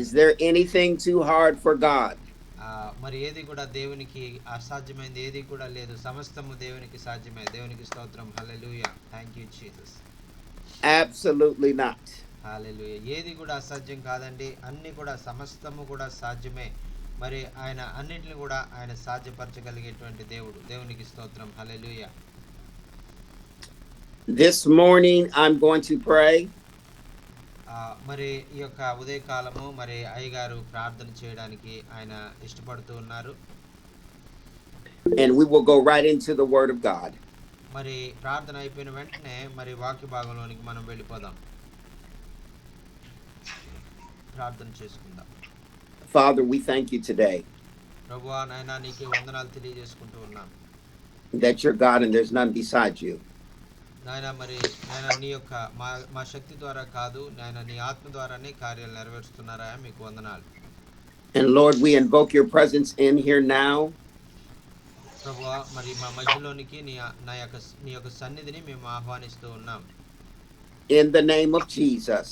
Is there anything too hard for God? మరి ఏది కూడా దేవునికి అసాధ్యమైనది ఏది కూడా లేదు. సమస్తము దేవునికి సాధ్యమే. దేవునికి స్తోత్రం. Hallelujah. Thank you Jesus. Absolutely not. Hallelujah. ఏది కూడా అసాధ్యం కాదండి. అన్ని కూడా సమస్తము కూడా సాధ్యమే. మరి ఆయన అన్నిటిని కూడా ఆయన సాధ్యపరచగలిగేటువంటి దేవుడు. దేవునికి స్తోత్రం. హల్లెలూయా. This morning I'm going to pray. మరి ఈ యొక్క ఉదయకాలము మరి అయ్యగారు ప్రార్థన చేయడానికి ఆయన ఇష్టపడుతూ ఉన్నారు. And we will go right into the word of God. మరి ప్రార్థన అయిపోయిన వెంటనే మరి వాక్య భాగంలోనికి మనం వెళ్ళిపోదాం. ప్రార్థన చేసుకుందాం. Father, we thank you today ప్రభువా నాయనా నీకే వందనాలు తెలియజేసుకుంటూ ఉన్నాం. that you're God and there's none beside you. నాయనా మరి నాయనా నీ యొక్క మా శక్తి ద్వారా కాదు నాయనా నీ ఆత్మ ద్వారానే కార్యాలు నెరవేరుస్తున్నారా, మీకు వందనాలు. And Lord, we invoke your presence in here now. ప్రభువా మరి మా మధ్యలోనికి నీ యొక్క సన్నిధిని మేము ఆహ్వానిస్తూ ఉన్నాం. In the name of Jesus.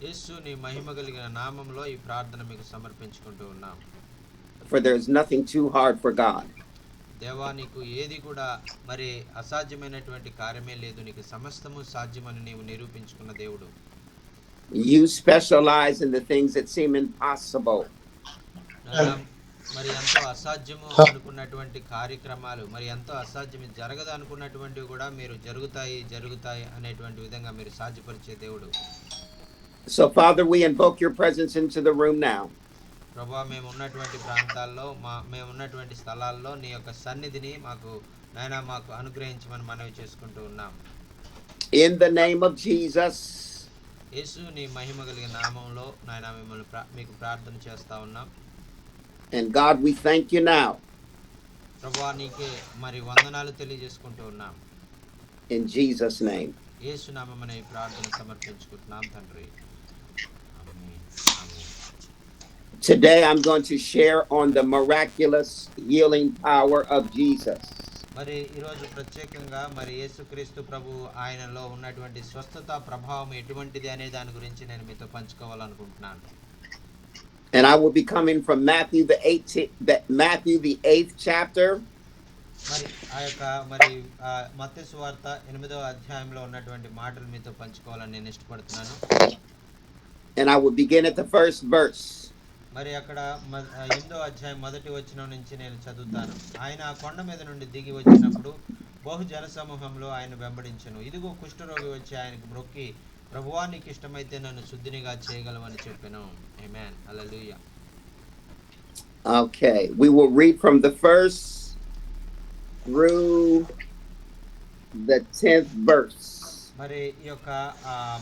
యేసు నీ మహిమ కలిగిన నామంలో ఈ ప్రార్థన మీకు సమర్పించుకుంటూ ఉన్నాం. For there is nothing too hard for God. దేవా నీకు ఏది కూడా మరి అసాధ్యమైనటువంటి కార్యమే లేదు. నీకు సమస్తము సాధ్యమని నీవు నిరూపించుకున్న దేవుడు. You specialize in the things that seem impossible. మరి ఎంతో అసాధ్యము అనుకున్నటువంటి కార్యక్రమాలు, మరి ఎంతో అసాధ్యం జరగదు అనుకున్నటువంటివి కూడా మీరు జరుగుతాయి అనేటువంటి విధంగా మీరు సాధ్యపరిచే దేవుడు. So Father, we invoke your presence into the room now. ప్రభువా మేము ఉన్నటువంటి ప్రాంతాల్లో మేము ఉన్నటువంటి స్థలాల్లో నీ యొక్క సన్నిధిని మాకు అనుగ్రహించమని మనవి చేసుకుంటూ ఉన్నాం. In the name of Jesus. యేసు నీ మహిమ కలిగిన నామంలో నాయనా మిమ్మల్ని మీకు ప్రార్థన చేస్తా ఉన్నాం. And God, we thank you now. ప్రభువా నీకే మరి వందనాలు తెలియజేసుకుంటూ ఉన్నాం. In Jesus' name. యేసు నామమున ఈ ప్రార్థన సమర్పించుకుంటున్నాం తండ్రి. Today I'm going to share on the miraculous healing power of Jesus. మరి ఈ రోజు ప్రత్యేకంగా మరి యేసుక్రీస్తు ప్రభు ఆయనలో ఉన్నటువంటి స్వస్థత ప్రభావం ఎటువంటిది అనే దాని గురించి నేను మీతో పంచుకోవాలనుకుంటున్నాను. And I will be coming from Matthew the 8th chapter. మరి ఆ యొక్క మరి మత్తయి సువార్త 8వ అధ్యాయంలో ఉన్నటువంటి మాటలు మీతో పంచుకోవాలని నేను ఇష్టపడుతున్నాను. And I will begin at the first verse. మరి అక్కడ 8వ అధ్యాయం మొదటి వచనం నుంచి నేను చదువుతాను. ఆయన ఆ కొండ మీద నుండి దిగి వచ్చినప్పుడు బహుజన సమూహంలో ఆయన వెంబడించెను. ఇదిగో కుష్ఠరోగి వచ్చి ఆయనకు మొక్కి, ప్రభువా నీకు ఇష్టమైతే నన్ను శుద్ధినిగా చేయగలవని చెప్పెను. ఆమేన్. హల్లెలూయా. Okay, we will read from the first through the 10th verse. మరి ఈ యొక్క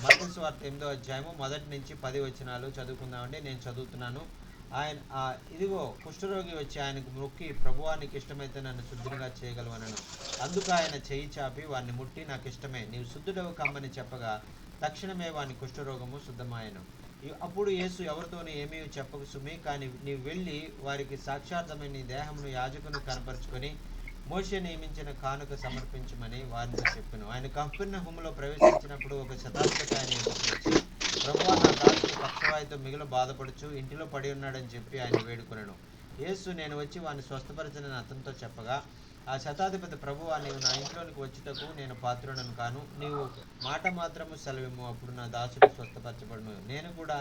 మత్తయి సువార్త 8వ అధ్యాయము మొదటి నుంచి 10 వచనాలు చదువుకుందామండి. నేను చదువుతున్నాను. ఆయన ఇదిగో కుష్ఠరోగి వచ్చి ఆయనకు మొక్కి, ప్రభువా నీకు ఇష్టమైతే నన్ను శుద్ధినిగా చేయగలవనెను. అందుకు ఆయన చెయ్యి చాపి వారిని ముట్టి, నాకు ఇష్టమే, నీవు శుద్ధుడవు కమ్మని చెప్పగా తక్షణమే వాని కుష్ఠరోగము శుద్ధమాయెను. అప్పుడు యేసు ఎవరితోనూ ఏమీ చెప్పకు సుమి, కానీ నీవు వెళ్ళి వారికి సాక్షార్థమైన నీ దేహమును యాజకుని కనపరుచుకొని మోషే నియమించిన కానుక సమర్పించమని వారితో చెప్పెను. ఆయన కఫర్నహూములో ప్రవేశించినప్పుడు ఒక శతాధిపతి ఆయన ఎదుటికి వచ్చి, ప్రభువా నా దాసుడు పక్షవాయుతో మిగులు బాధపడుచు ఇంటిలో పడి ఉన్నాడని చెప్పి ఆయన వేడుకొనెను. యేసు నేను వచ్చి వాడిని స్వస్థపరచనని అతనితో చెప్పగా ఆ శతాధిపతి, ప్రభువా నీవు నా ఇంట్లోనికి వచ్చుటకు నేను పాత్రుడను కాను, నీవు మాట మాత్రము సెలవిమ్ము, అప్పుడు నా దాసుడు స్వస్థపరచబడును. నేను కూడా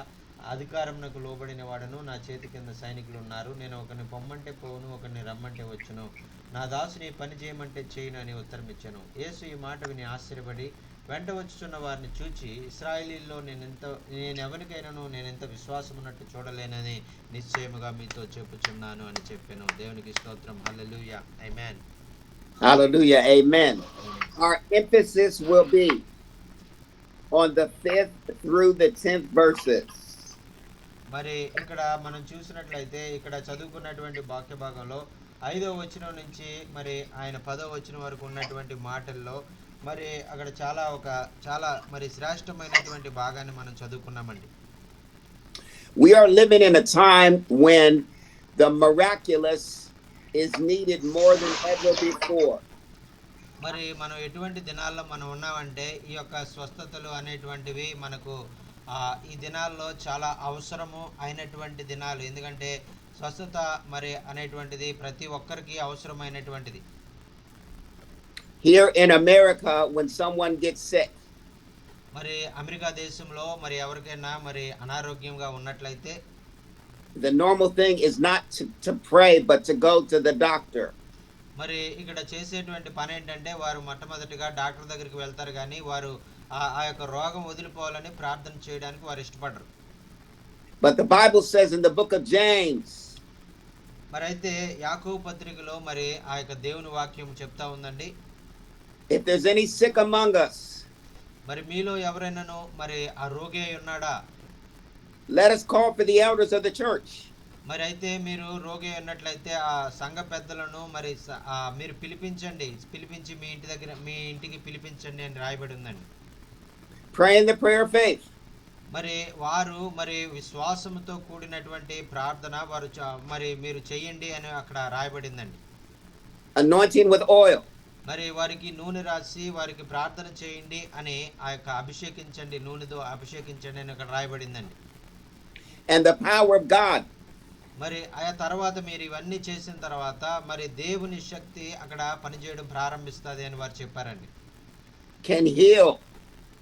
అధికారమునకు లోబడిన వాడను, నా చేతి కింద సైనికులు ఉన్నారు. నేను ఒకరిని పొమ్మంటే పోవును, ఒకరిని రమ్మంటే వచ్చును, నా దాసుని పని చేయమంటే చేయను అని ఉత్తరం ఇచ్చాను. యేసు ఈ మాట విని ఆశ్చర్యపడి వెంట వచ్చుచున్న వారిని చూచి, ఇశ్రాయేలీల్లో నేనెవరికైనాను నేనెంత విశ్వాసం ఉన్నట్టు చూడలేనని నిశ్చయముగా మీతో చెప్పుచున్నాను అని చెప్పాను. దేవునికి స్తోత్రం. హల్లెలూయా. ఆమేన్. Hallelujah. Amen. Our emphasis will be on the 5th through the 10th verses. మరి ఇక్కడ మనం చూసినట్లయితే ఇక్కడ చదువుకున్నటువంటి వాక్య భాగంలో 5వ వచనం నుంచి మరి ఆయన 10వ వచనం వరకు ఉన్నటువంటి మాటల్లో మరి అక్కడ చాలా మరి శ్రేష్టమైనటువంటి భాగాన్ని మనం చదువుకున్నామండి. We are living in a time when the miraculous is needed more than ever before. మరి మనం ఎటువంటి దినాల్లో మనం ఉన్నామంటే ఈ యొక్క స్వస్థతలు అనేటువంటివి మనకు ఈ దినాల్లో చాలా అవసరము అయినటువంటి దినాలు. ఎందుకంటే స్వస్థత మరి అనేటువంటిది ప్రతి ఒక్కరికి అవసరమైనటువంటిది. Here in America, when someone gets sick, మరి అమెరికా దేశంలో మరి ఎవరికైనా మరి అనారోగ్యంగా ఉన్నట్లయితే the normal thing is not to pray, but to go to the doctor. మరి ఇక్కడ చేసేటువంటి పని ఏంటంటే వారు మొట్టమొదటిగా డాక్టర్ దగ్గరికి వెళ్తారు, కానీ వారు ఆ యొక్క రోగం వదిలిపోవాలని ప్రార్థన చేయడానికి వారు ఇష్టపడరు. But the Bible says in the book of James, మరి అయితే యాకోబు పత్రికలో మరి ఆ యొక్క దేవుని వాక్యం చెప్తా ఉందండి, if there's any sick among us, మరి మీలో ఎవరైనాను మరి ఆ రోగి అయి ఉన్నాడా, let us call for the elders of the church. మరి అయితే మీరు రోగి అయి ఉన్నట్లయితే ఆ సంఘ పెద్దలను మరి మీరు పిలిపించి మీ ఇంటికి పిలిపించండి అని రాయబడి ఉందండి. Pray in the prayer of faith. మరి వారు మరి విశ్వాసముతో కూడినటువంటి ప్రార్థన వారు మరి మీరు చెయ్యండి అని అక్కడ రాయబడిందండి. Anointing with oil. మరి వారికి నూనె రాసి వారికి ప్రార్థన చేయండి అని ఆ యొక్క అభిషేకించండి, నూనెతో అభిషేకించండి అని అక్కడ రాయబడిందండి. And the power of God. మరి ఆ తర్వాత మీరు ఇవన్నీ చేసిన తర్వాత మరి దేవుని శక్తి అక్కడ పనిచేయడం ప్రారంభిస్తుంది అని వారు చెప్పారండి. Can heal.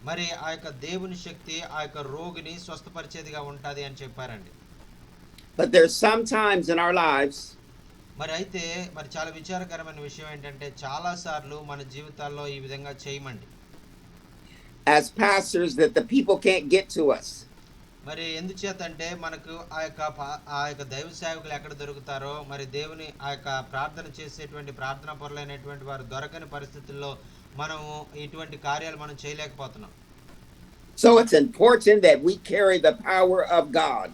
మరి ఆ యొక్క దేవుని శక్తి ఆ యొక్క రోగిని స్వస్థపరిచేదిగా ఉంటుంది అని చెప్పారండి. But there's sometimes in our lives, మరి అయితే మరి చాలా విచారకరమైన విషయం ఏంటంటే చాలా సార్లు మన జీవితాల్లో ఈ విధంగా చేయమండి. as pastors, that the people can't get to us. మరి ఎందుచేతంటే మనకు ఆ యొక్క దైవ సేవకులు ఎక్కడ దొరుకుతారో, మరి దేవుని ఆ యొక్క ప్రార్థన చేసేటువంటి ప్రార్థనా పరులైనటువంటి వారు దొరకని పరిస్థితుల్లో మనము ఇటువంటి కార్యాలు మనం చేయలేకపోతున్నాం. So it's important that we carry the power of God.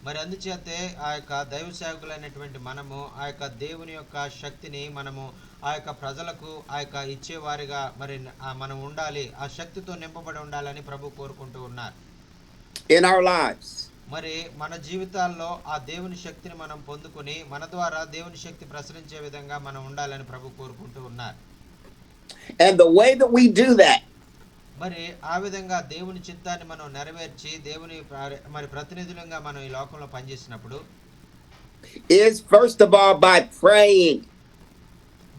మరి అందుచేతే ఆ యొక్క దైవ సేవకులైనటువంటి మనము ఆ యొక్క దేవుని యొక్క శక్తిని మనము ఆ యొక్క ప్రజలకు ఆ యొక్క ఇచ్చేవారిగా మరి మనం ఉండాలి, ఆ శక్తితో నింపబడి ఉండాలని ప్రభు కోరుకుంటూ ఉన్నారు. In our lives. మరి మన జీవితాల్లో ఆ దేవుని శక్తిని మనం పొందుకొని మన ద్వారా దేవుని శక్తి ప్రసరించే విధంగా మనం ఉండాలని ప్రభు కోరుకుంటూ ఉన్నారు. And the way that we do that, మరి ఆ విధంగా దేవుని చిత్తాన్ని మనం నెరవేర్చి దేవుని మరి ప్రతినిధులంగా మనం ఈ లోకంలో పనిచేసినప్పుడు is first of all by praying.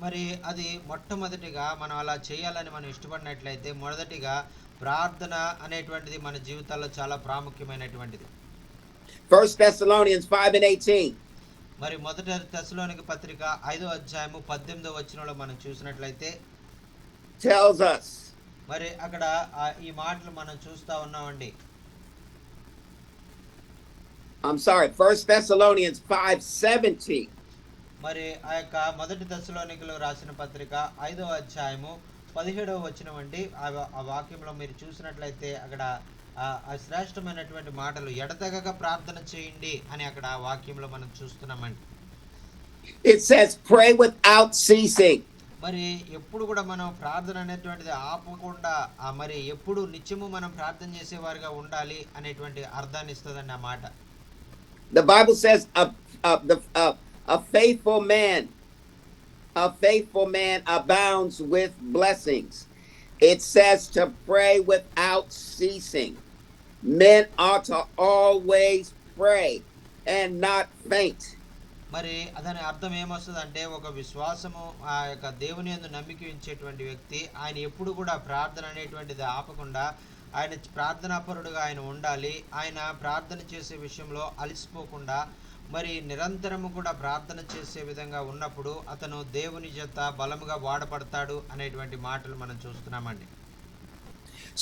మరి అది మొట్టమొదటిగా మనం అలా చేయాలని మనం ఇష్టపడినట్లయితే మొదటిగా ప్రార్థన అనేటువంటిది మన జీవితాల్లో చాలా ప్రాముఖ్యమైనటువంటిది. 1 Thessalonians 5:18. మరి మొదటి తెస్సలోనిక పత్రిక 5వ అధ్యాయము 18వ వచనంలో మనం చూసినట్లయితే tells us, మరి అక్కడ ఈ మాటలు మనం చూస్తా ఉన్నామండి. I'm sorry, 1 Thessalonians 5:17. మరి ఆ యొక్క మొదటి తెస్సలోనికలో రాసిన పత్రిక 5వ అధ్యాయము 17వ వచనం అండి. ఆ వాక్యంలో మీరు చూసినట్లయితే అక్కడ ఆ శ్రేష్టమైనటువంటి మాటలు, ఎడతెగక ప్రార్థన చేయండి అని అక్కడ ఆ వాక్యంలో మనం చూస్తున్నామండి. It says pray without ceasing. మరి ఎప్పుడు కూడా మనం ప్రార్థన అనేటువంటిది ఆపకుండా మరి ఎప్పుడు నిత్యము మనం ప్రార్థన చేసేవారిగా ఉండాలి అనేటువంటి అర్థాన్ని ఇస్తుందండి ఆ మాట. The Bible says a faithful man abounds with blessings. It says to pray without ceasing. Men ought to always pray and not faint. మరి దాని అర్థం ఏమొస్తుందంటే ఒక విశ్వాసము ఆ యొక్క దేవుని యందు నమ్మిక ఉంచేటువంటి వ్యక్తి ఆయన ఎప్పుడు కూడా ప్రార్థన అనేటువంటిది ఆపకుండా ఆయన ప్రార్థనాపరుడుగా ఆయన ఉండాలి. ఆయన ప్రార్థన చేసే విషయంలో అలసిపోకుండా మరి నిరంతరము కూడా ప్రార్థన చేసే విధంగా ఉన్నప్పుడు అతను దేవుని చేత బలముగా వాడబడతాడు అనేటువంటి మాటలు మనం చూస్తున్నామండి.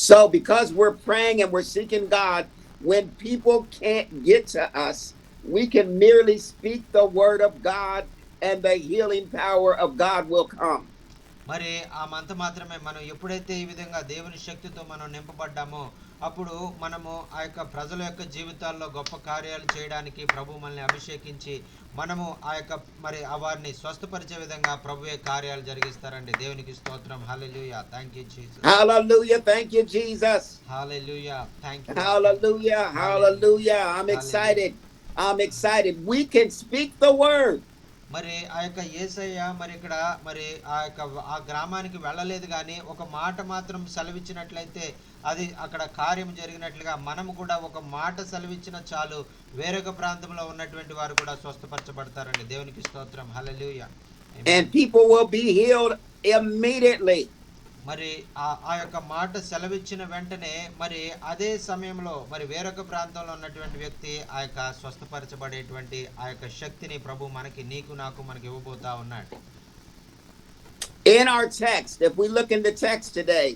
So because we're praying and we're seeking God, when people can't get to us, we can merely speak the word of God and the healing power of God will come. మరి ఆ మంత మాత్రమే మనం ఎప్పుడైతే ఈ విధంగా దేవుని శక్తితో మనం నింపబడ్డామో అప్పుడు మనము ఆ యొక్క ప్రజల యొక్క జీవితాల్లో గొప్ప కార్యాలు చేయడానికి ప్రభు మనల్ని అభిషేకించి మనము ఆ యొక్క మరి వారిని స్వస్థపరిచే విధంగా ప్రభువే కార్యాలు జరిగిస్తారండి. దేవునికి స్తోత్రం. Hallelujah. Thank you Jesus. Hallelujah. Thank you, Jesus. Hallelujah. Thank you. Hallelujah. Hallelujah. I'm excited. We can speak the word. మరి ఆ యొక్క యేసయ్య మరి ఇక్కడ మరి ఆ గ్రామానికి వెళ్ళలేదు కానీ ఒక మాట మాత్రం సెలవిచ్చినట్లయితే అది అక్కడ కార్యం జరిగినట్లుగా మనము కూడా ఒక మాట సెలవిచ్చిన చాలు వేరొక ప్రాంతంలో ఉన్నటువంటి వారు కూడా స్వస్థపరచబడతారండి. దేవునికి స్తోత్రం. హల్లెలూయా. And people will be healed immediately. మరి ఆ యొక్క మాట సెలవిచ్చిన వెంటనే మరి అదే సమయంలో మరి వేరొక ప్రాంతంలో ఉన్నటువంటి వ్యక్తి ఆ యొక్క స్వస్థపరచబడేటువంటి ఆ యొక్క శక్తిని ప్రభు మనకి నీకు నాకు మనకి ఇవ్వబోతా ఉన్నాడు. In our text, if we look in the text today,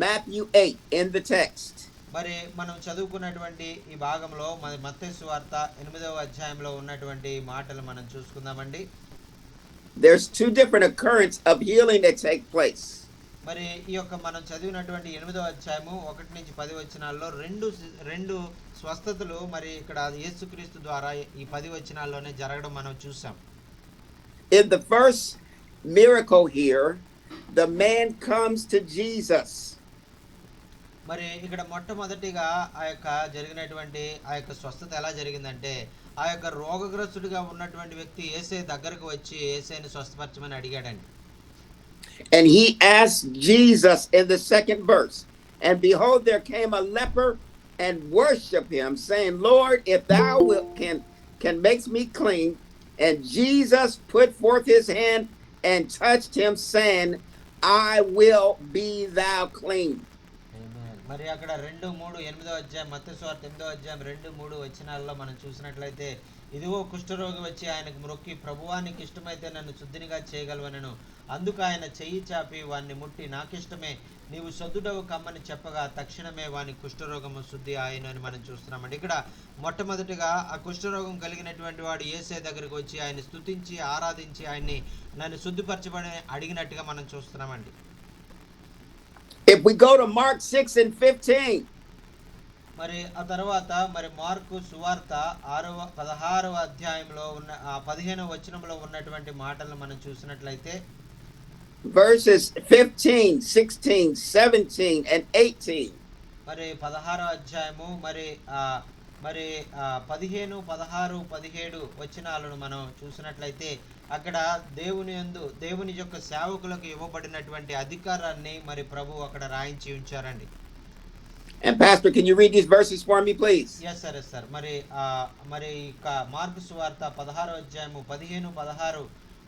Matthew 8 in the text. మరి మనం చదువుకున్నటువంటి ఈ భాగంలో మరి మత్తయి సువార్త 8వ అధ్యాయంలో ఉన్నటువంటి మాటలు మనం చూసుకుందామండి. There's two different occurrences of healing that take place. మరి ఈ యొక్క మనం చదివినటువంటి 8వ అధ్యాయము 1 నుంచి 10 వచనాల్లో రెండు స్వస్థతలు మరి ఇక్కడ యేసుక్రీస్తు ద్వారా ఈ 10 వచనాల్లోనే జరగడం మనం చూసాం. In the first miracle here, the man comes to Jesus. మరి ఇక్కడ మొట్టమొదటిగా ఆ యొక్క జరిగినటువంటి ఆ యొక్క స్వస్థత ఎలా జరిగిందంటే ఆ యొక్క రోగగ్రస్తుడిగా ఉన్నటువంటి వ్యక్తి యేసయ్య దగ్గరకు వచ్చి యేసయ్యని స్వస్థపరచమని అడిగాడండి. And he asked Jesus in the second verse, and behold, there came a leper and worshiped him, saying, Lord, if thou can make me clean. And Jesus put forth his hand and touched him, saying, I will be thou clean. మరి అక్కడ 2-3 8వ అధ్యాయం మత్తయి సువార్త 8వ అధ్యాయం 2-3 వచనాల్లో మనం చూసినట్లయితే ఇదిగో కుష్ఠరోగి వచ్చి ఆయనకు మొక్కి ప్రభువా నీకు ఇష్టమైతే నన్ను శుద్ధినిగా చేయగలవనెను. అందుకు ఆయన చెయ్యి చాపి వాణ్ణి ముట్టి నాకిష్టమే నీవు శుద్ధుడవు కమ్మని చెప్పగా తక్షణమే వాని కుష్ఠరోగము శుద్ధి ఆయను అని మనం చూస్తున్నామండి. ఇక్కడ మొట్టమొదటిగా ఆ కుష్ఠరోగం కలిగినటువంటి వాడు యేసయ్య దగ్గరికి వచ్చి ఆయన స్తుతించి ఆరాధించి ఆయన్ని నన్ను శుద్ధిపరచబడి అడిగినట్టుగా మనం చూస్తున్నామండి. If we go to Mark 6 and 15, మరి ఆ తర్వాత మరి మార్కు సువార్త 16వ అధ్యాయంలో ఉన్న 15వ వచనంలో ఉన్నటువంటి మాటలను మనం చూసినట్లయితే verses 15, 16, 17 and 18. మరి 16వ అధ్యాయము మరి 15, 16, 17 వచనాలను మనం చూసినట్లయితే అక్కడ దేవుని యొక్క సేవకులకు ఇవ్వబడినటువంటి అధికారాన్ని మరి ప్రభు అక్కడ రాయించి ఉంచారండి. And Pastor, can you read these verses for me, please? Yes, sir. మరి మార్కు సువార్త 16వ అధ్యాయము 15, 16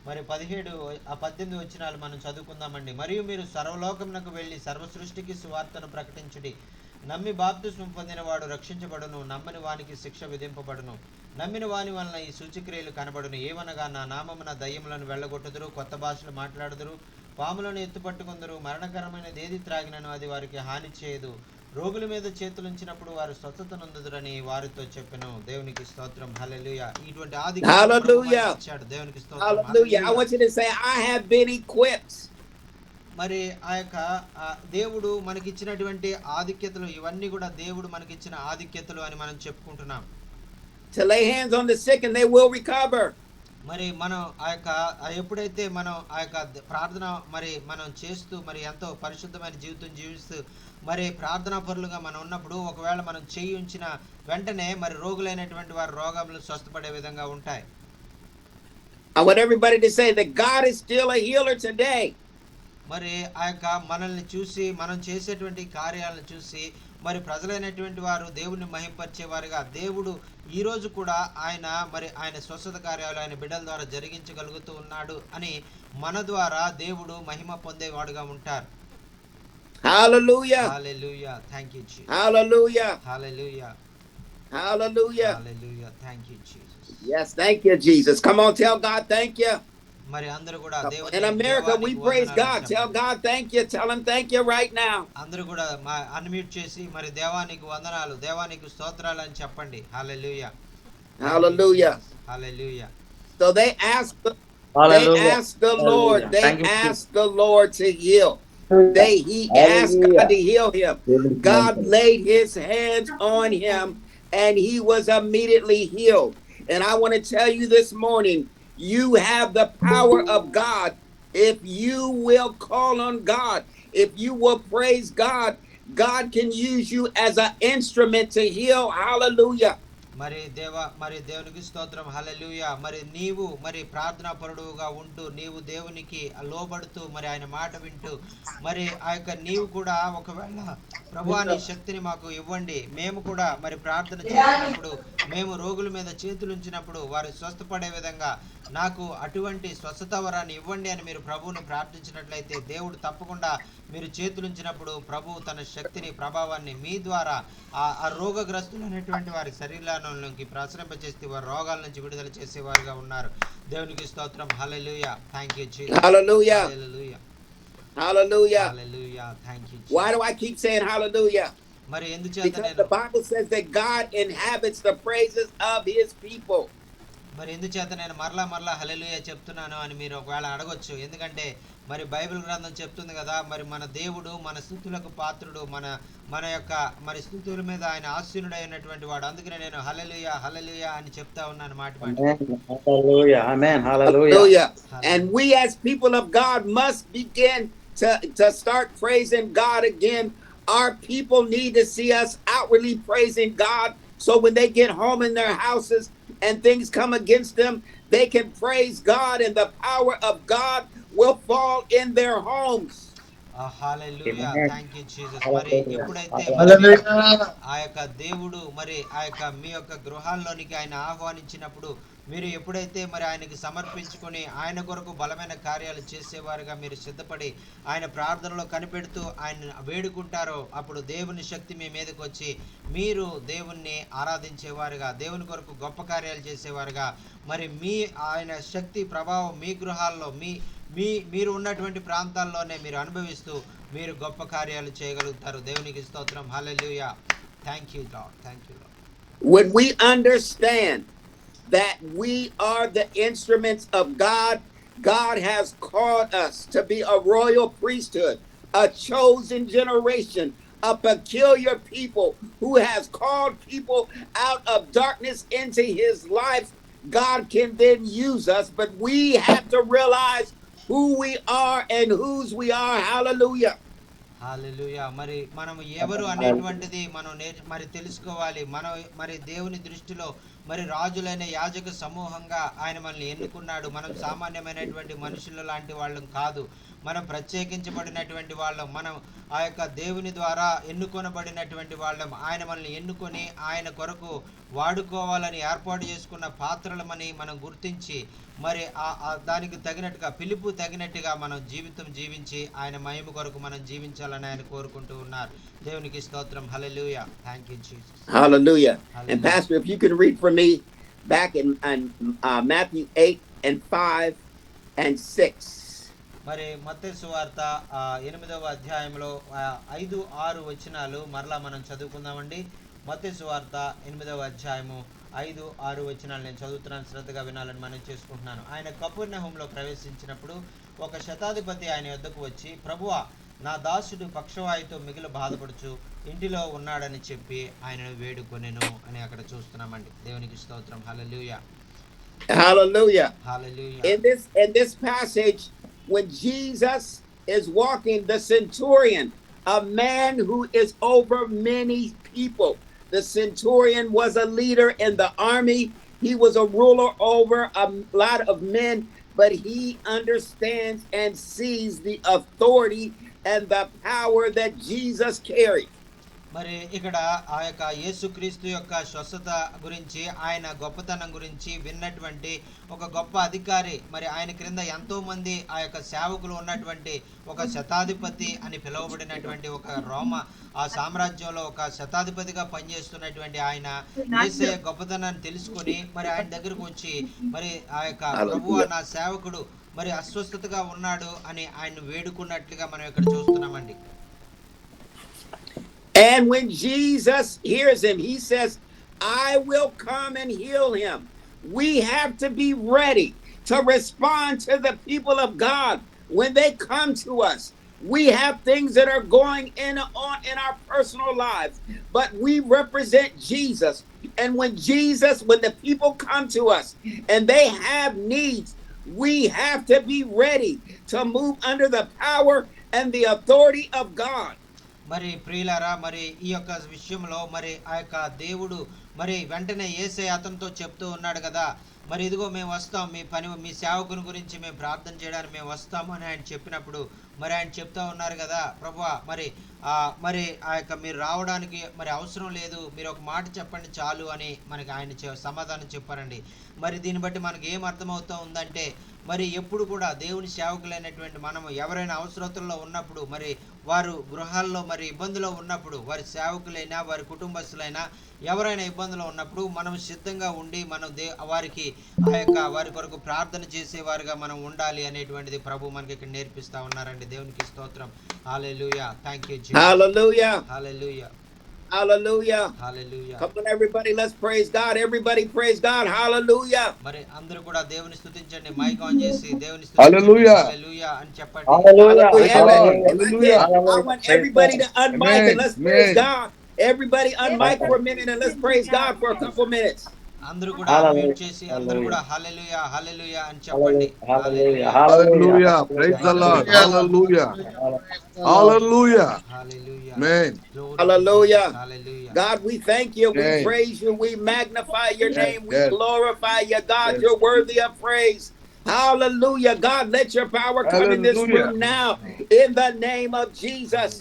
మరి 17 18 వచనాలు మనం చదువుకుందామండి. మరియు మీరు సర్వలోకమునకు వెళ్ళి సర్వ సృష్టికి సువార్తను ప్రకటించుడి. నమ్మి బాప్తిస్మం పొందిన వాడు రక్షించబడును, నమ్మని వానికి శిక్ష విధింపబడును. నమ్మిన వాని వలన ఈ సూచక్రియలు కనబడును. ఏమనగా నా నామమున దయ్యములను వెళ్ళగొట్టుదురు, కొత్త భాషలు మాట్లాడుదురు, పాములను ఎత్తుపట్టుకుందరు, మరణకరమైనది ఏది త్రాగినను అది వారికి హాని చేయదు. రోగుల మీద చేతులుంచినప్పుడు వారు స్వస్థత నొందుదురని వారితో చెప్పెను. దేవునికి స్తోత్రం. హల్లెలూయా. ఇటువంటి Hallelujah. ఇచ్చాడు. దేవునికి స్తోత్రం. Hallelujah. I want you to say, I have been equipped. మరి ఆ యొక్క దేవుడు మనకిచ్చినటువంటి ఆధిక్యతలు ఇవన్నీ కూడా దేవుడు మనకిచ్చిన ఆధిక్యతలు అని మనం చెప్పుకుంటున్నాం. To lay hands on the sick and they will recover. మరి మనం ఆ యొక్క ఎప్పుడైతే మనం ఆ యొక్క ప్రార్థన మరి మనం చేస్తూ మరి ఎంతో పరిశుద్ధమైన జీవితం జీవిస్తూ మరి ప్రార్థనా పరులుగా మనం ఉన్నప్పుడు ఒకవేళ మనం చెయ్యి ఉంచిన వెంటనే మరి రోగులైనటువంటి వారి రోగాలు స్వస్థపడే విధంగా ఉంటాయి. I want everybody to say that God is still a healer today. మరి ఆ యొక్క మనల్ని చూసి మనం చేసేటువంటి కార్యాలను చూసి మరి ప్రజలైనటువంటి వారు దేవుని మహింపరిచేవారుగా దేవుడు ఈ రోజు కూడా ఆయన స్వస్థత కార్యాలు ఆయన బిడ్డల ద్వారా జరిగించగలుగుతూ ఉన్నాడు అని మన ద్వారా దేవుడు మహిమ పొందేవాడుగా ఉంటారు. Hallelujah. Hallelujah. Thank you, Jesus. Hallelujah. Hallelujah. Hallelujah. Hallelujah. Thank you, Jesus. Yes, thank you, Jesus. Come on, tell God thank you. మరి అందరూ కూడా In America, we praise God. Tell God thank you. Tell him thank you right now. అందరూ కూడా unmute చేసి మరి దేవానికి వందనాలు, దేవానికి స్తోత్రాలు అని చెప్పండి. హల్లెలూయా. Hallelujah. Hallelujah. So they asked the Lord. They asked the Lord to heal. He asked God to heal him. God laid his hands on him and he was immediately healed. And I want to tell you this morning, you have the power of God if you will call on God. If you will praise God, God can use you as an instrument to heal. Hallelujah. మరి దేవునికి స్తోత్రం, హల్లెలూయా. మరి నీవు మరి ప్రార్థనా పరుడుగా ఉంటూ నీవు దేవునికి లోబడుతూ మరి ఆయన మాట వింటూ మరి ఆ యొక్క నీవు కూడా ఒకవేళ ప్రభువా నీ శక్తిని మాకు ఇవ్వండి, మేము కూడా మరి ప్రార్థన చేసినప్పుడు మేము రోగుల మీద చేతులుంచినప్పుడు వారు స్వస్థపడే విధంగా నాకు అటువంటి స్వస్థత వరాన్ని ఇవ్వండి అని మీరు ప్రభువుని ప్రార్థించినట్లయితే దేవుడు తప్పకుండా మీరు చేతులుంచినప్పుడు ప్రభు తన శక్తిని ప్రభావాన్ని మీ ద్వారా ఆ రోగగ్రస్తులు అనేటువంటి వారి శరీరంలోకి ప్రసరింపచేస్తే వారి రోగాల నుంచి విడుదల చేసేవారుగా ఉన్నారు. దేవునికి స్తోత్రం, hallelujah. Thank you Jesus. Hallelujah. Hallelujah. Hallelujah. Hallelujah. Thank you Why do Jesus. I keep saying hallelujah? మరి ఎందుచేత Because నేను the Bible says that God inhabits the praises of his people. మరి ఎందుచేత నేను మరలా హల్లెలూయా చెప్తున్నాను అని మీరు ఒకవేళ అడగొచ్చు. ఎందుకంటే మరి బైబిల్ గ్రంథం చెప్తుంది కదా, మరి మన దేవుడు మన స్తుతులకు పాత్రుడు, మన మన యొక్క మరి స్తుతుల మీద ఆయన ఆసీనుడైనటువంటి వాడు. అందుకనే నేను హల్లెలూయా హల్లెలూయా అని చెప్తా ఉన్నాను మాట మాట. Amen. Hallelujah. Amen. Hallelujah. Hallelujah. Hallelujah. And we as people of God must begin to start praising God again. Our people need to see us outwardly praising God. So when they get home in their houses and things come against them, they can praise God and the power of God will fall in their homes. Hallelujah. Amen. Thank you Jesus. మరి Hallelujah. ఎప్పుడైతే Hallelujah. ఆ యొక్క దేవుడు మరి ఆ యొక్క మీ యొక్క గృహాల్లోనికి ఆయన ఆహ్వానించినప్పుడు మీరు ఎప్పుడైతే మరి ఆయనకి సమర్పించుకొని ఆయన కొరకు బలమైన కార్యాలు చేసేవారుగా మీరు సిద్ధపడి ఆయన ప్రార్థనలో కనిపెడుతూ ఆయన వేడుకుంటారో అప్పుడు దేవుని శక్తి మీ మీదకి వచ్చి మీరు దేవుణ్ణి ఆరాధించేవారుగా దేవుని కొరకు గొప్ప కార్యాలు చేసేవారుగా మరి మీ ఆయన శక్తి ప్రభావం మీ గృహాల్లో మీరు ఉన్నటువంటి ప్రాంతాల్లోనే మీరు అనుభవిస్తూ మీరు గొప్ప కార్యాలు చేయగలుగుతారు. దేవునికి స్తోత్రం, hallelujah. Thank you Lord, thank you Lord. When we understand that we are the instruments of God, God has called us to be a royal priesthood, a chosen generation, a peculiar people who has called people out of darkness into his life. God can then use us, but we have to realize who we are and whose we are. Hallelujah. హల్లెలూయా. మరి మనం ఎవరు అనేటువంటిది మనం మరి తెలుసుకోవాలి. మనం మరి దేవుని దృష్టిలో మరి రాజులైన యాజక సమూహంగా ఆయన మనల్ని ఎన్నుకున్నాడు. మనం సామాన్యమైనటువంటి మనుషుల లాంటి వాళ్ళం కాదు, మనం ప్రత్యేకించబడినటువంటి వాళ్ళం. మనం ఆ యొక్క దేవుని ద్వారా ఎన్నుకొనబడినటువంటి వాళ్ళం. ఆయన మనల్ని ఎన్నుకొని ఆయన కొరకు వాడుకోవాలని ఏర్పాటు చేసుకున్న పాత్రలమని మనం గుర్తించి మరి దానికి తగినట్టుగా పిలుపు తగినట్టుగా మనం జీవితం జీవించి ఆయన మహిమ కొరకు మనం జీవించాలని ఆయన కోరుకుంటూ ఉన్నారు. దేవునికి స్తోత్రం, hallelujah. Thank you Jesus. Hallelujah. And Hallelujah. Pastor, if you can read for me back in Matthew 8 and 5 and 6. మరి మత్తయి సువార్త 8వ అధ్యాయంలో 5, 6 వచనాలు మరలా మనం చదువుకుందామండి. మత్తయి సువార్త 8వ అధ్యాయము 5, 6 వచనాలు నేను చదువుతున్నాను, శ్రద్ధగా వినాలని మనం చేసుకుంటున్నాను. ఆయన కపెర్నహూములో ప్రవేశించినప్పుడు ఒక శతాధిపతి ఆయన యొద్దకు వచ్చి, ప్రభువా నా దాసుడు పక్షవాయుతో మిగిలి బాధపడుచు ఇంటిలో ఉన్నాడని చెప్పి ఆయనను వేడుకొనెను అని అక్కడ చూస్తున్నామండి. దేవునికి స్తోత్రం, హల్లెలూయా. Hallelujah. Hallelujah. In this passage, when Jesus is walking, the centurion, a man who is over many people. The centurion was a leader in the army. He was a ruler over a lot of men, but he understands and sees the authority and the power that Jesus carried. మరి ఇక్కడ ఆ యొక్క యేసుక్రీస్తు యొక్క స్వస్థత గురించి ఆయన గొప్పతనం గురించి విన్నటువంటి ఒక గొప్ప అధికారి, మరి ఆయన క్రింద ఎంతో మంది ఆ యొక్క సేవకులు ఉన్నటువంటి ఒక శతాధిపతి అని పిలువబడినటువంటి ఒక ఆ సామ్రాజ్యంలో ఒక శతాధిపతిగా పనిచేస్తున్నటువంటి ఆయన యేసయ్య గొప్పతనాన్ని తెలుసుకొని మరి ఆయన దగ్గరకు వచ్చి మరి ఆ యొక్క ప్రభువా నా సేవకుడు మరి అస్వస్థతగా ఉన్నాడు అని ఆయన వేడుకున్నట్లుగా మనం ఇక్కడ చూస్తున్నామండి. And when Jesus hears him, he says, I will come and heal him. We have to be ready to respond to the people of God when they come to us. We have things that are going on in our personal lives, but we represent Jesus. And when the people come to us and they have needs, we have to be ready to move under the power and the authority of God. మరి ప్రియులారా, మరి ఈ యొక్క విషయంలో మరి ఆ యొక్క దేవుడు మరి వెంటనే యేసయ్య అతనితో చెప్తూ ఉన్నాడు కదా, మరి ఇదిగో మేము వస్తాం, మీ సేవకుని గురించి మేము ప్రార్థన చేయడానికి మేము వస్తాము అని ఆయన చెప్పినప్పుడు మరి ఆయన చెప్తా ఉన్నారు కదా, ప్రభువా మరి మరి ఆ యొక్క మీరు రావడానికి మరి అవసరం లేదు, మీరు ఒక మాట చెప్పండి చాలు అని మనకి ఆయన సమాధానం చెప్పారండి. మరి దీన్ని బట్టి మనకి ఏం అర్థమవుతా ఉందంటే, మరి ఎప్పుడు కూడా దేవుని సేవకులైనటువంటి మనము ఎవరైనా అవసరతల్లో ఉన్నప్పుడు, మరి వారు గృహాల్లో మరి ఇబ్బందులో ఉన్నప్పుడు, వారి సేవకులైనా వారి కుటుంబస్తులైనా ఎవరైనా ఇబ్బందులో ఉన్నప్పుడు మనం సిద్ధంగా ఉండి మనం వారికి వారి కొరకు ప్రార్థన చేసేవారుగా మనం ఉండాలి అనేటువంటిది ప్రభు మనకి ఇక్కడ నేర్పిస్తా ఉన్నారండి. దేవునికి స్తోత్రం. Hallelujah. Thank you Jesus. Hallelujah. Hallelujah. Hallelujah. Hallelujah. Come on everybody, let's praise God. Everybody praise God. Hallelujah. మరి అందరూ కూడా దేవుని స్తుతించండి. మైక్ ఆన్ చేసి దేవుని స్తుతించండి. Hallelujah. హల్లెలూయా అని చెప్పండి. Hallelujah. Hallelujah. I want everybody to unmic and let's praise Amen. God. Everybody unmic for a minute and let's praise God for a couple minutes. అందరూ కూడా మ్యూట్ చేసి అందరూ కూడా హల్లెలూయా హల్లెలూయా అని చెప్పండి. Hallelujah. Hallelujah. Praise the Lord. Hallelujah. Hallelujah. Hallelujah. Amen. Hallelujah. Hallelujah. God, we thank you. We Amen. praise you. We magnify your Yes, name. We yes. glorify you. God, Yes. you're worthy of praise. Hallelujah. God, let your power come in this Hallelujah. room now in the name of Jesus.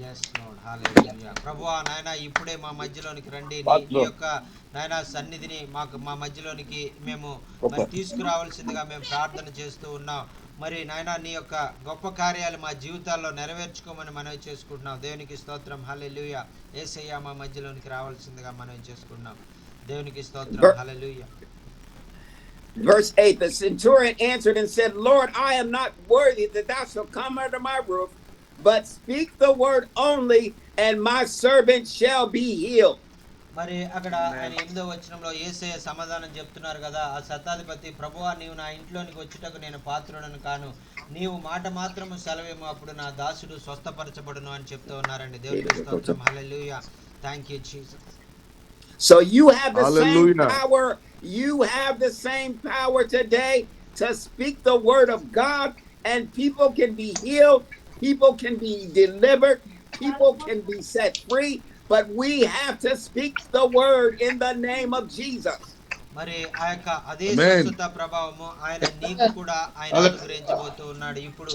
yes lord హల్లెలూయా. ప్రభువా నాయన ఇప్పుడే మా మధ్యలోనికి రండి. నీ యొక్క నాయన సన్నిధిని మా మధ్యలోనికి మేము మరి తీసుకురావాల్సిందిగా మేము ప్రార్థన చేస్తూ ఉన్నాం. మరి నాయన నీ యొక్క గొప్ప కార్యాలు మా జీవితాల్లో నెరవేర్చుకోమని మనవి చేసుకుంటున్నాం. దేవునికి స్తోత్రం. హల్లెలూయా. యేసయ్య మా మధ్యలోనికి రావాల్సిందిగా మనవి చేసుకుంటున్నాం. దేవునికి స్తోత్రం. హల్లెలూయా. Verse 8, the centurion answered and said, Lord, I am not worthy that thou shalt come under my roof, but speak the word only, and my servant shall be healed. మరి అక్కడ ఆయన 8వ వచనంలో యేసయ్య సమాధానం చెప్తున్నారు కదా, ఆ శతాధిపతి, ప్రభువా నీవు నా ఇంట్లోనికి వచ్చుటకు నేను పాత్రుడను కాను, నీవు మాట మాత్రము సెలవేమో, అప్పుడు నా దాసుడు స్వస్థపరచబడును అని చెప్తూ ఉన్నారండి. దేవునికి స్తోత్రం. Hallelujah. Thank you Jesus. So you have the Hallelujah. same power. You have the same power today to speak the word of God, and people can be healed, people can be delivered, people can be set free, but we have to speak the word in the name of Jesus. మరి ఆ యొక్క అదే Amen. స్వస్థత ప్రభావము ఆయన నీకు కూడా ఆయన అనుగ్రహించబోతూ ఉన్నాడు. ఇప్పుడు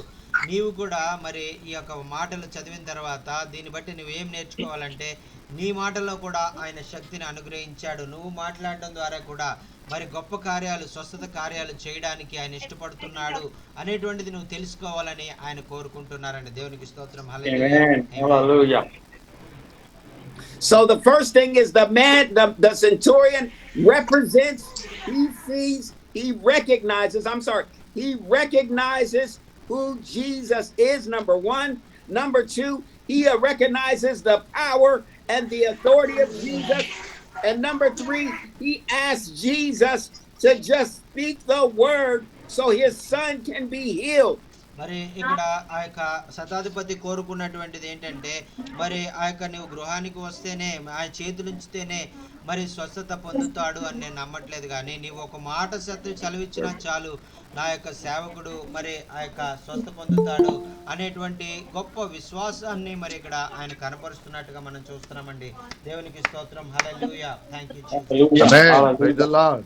నీవు కూడా మరి ఈ యొక్క మాటలు చదివిన తర్వాత దీన్ని బట్టి నువ్వేం నేర్చుకోవాలంటే, నీ మాటల్లో కూడా ఆయన శక్తిని అనుగ్రహించాడు. నువ్వు మాట్లాడడం ద్వారా కూడా మరి గొప్ప కార్యాలు, స్వస్థత కార్యాలు చేయడానికి ఆయన ఇష్టపడుతున్నాడు అనేటువంటిది నువ్వు తెలుసుకోవాలని ఆయన కోరుకుంటున్నారండి. దేవునికి స్తోత్రం. హల్లెలూయా. Amen. Hallelujah. So the first thing is the centurion represents, he sees, he recognizes who Jesus is, number one. Number two, he recognizes the power and the authority of Jesus. And number three, he asks Jesus to just speak the word so his son can be healed. మరి ఇక్కడ ఆ యొక్క శతాధిపతి కోరుకున్నటువంటిది ఏంటంటే, మరి ఆ యొక్క నువ్వు గృహానికి వస్తేనే, ఆయన చేతులుంచితేనే మరి స్వస్థత పొందుతాడు అని నేను నమ్మట్లేదు. కానీ నీవు ఒక మాట సెలవిచ్చినా చాలు, నా యొక్క సేవకుడు మరి ఆ యొక్క స్వస్థ పొందుతాడు అనేటువంటి గొప్ప విశ్వాసాన్ని మరి ఇక్కడ ఆయన కనపరుస్తున్నట్టుగా మనం చూస్తున్నామండి. దేవునికి స్తోత్రం. Hallelujah. Thank you Jesus. Hallelujah. Amen. Praise the Lord.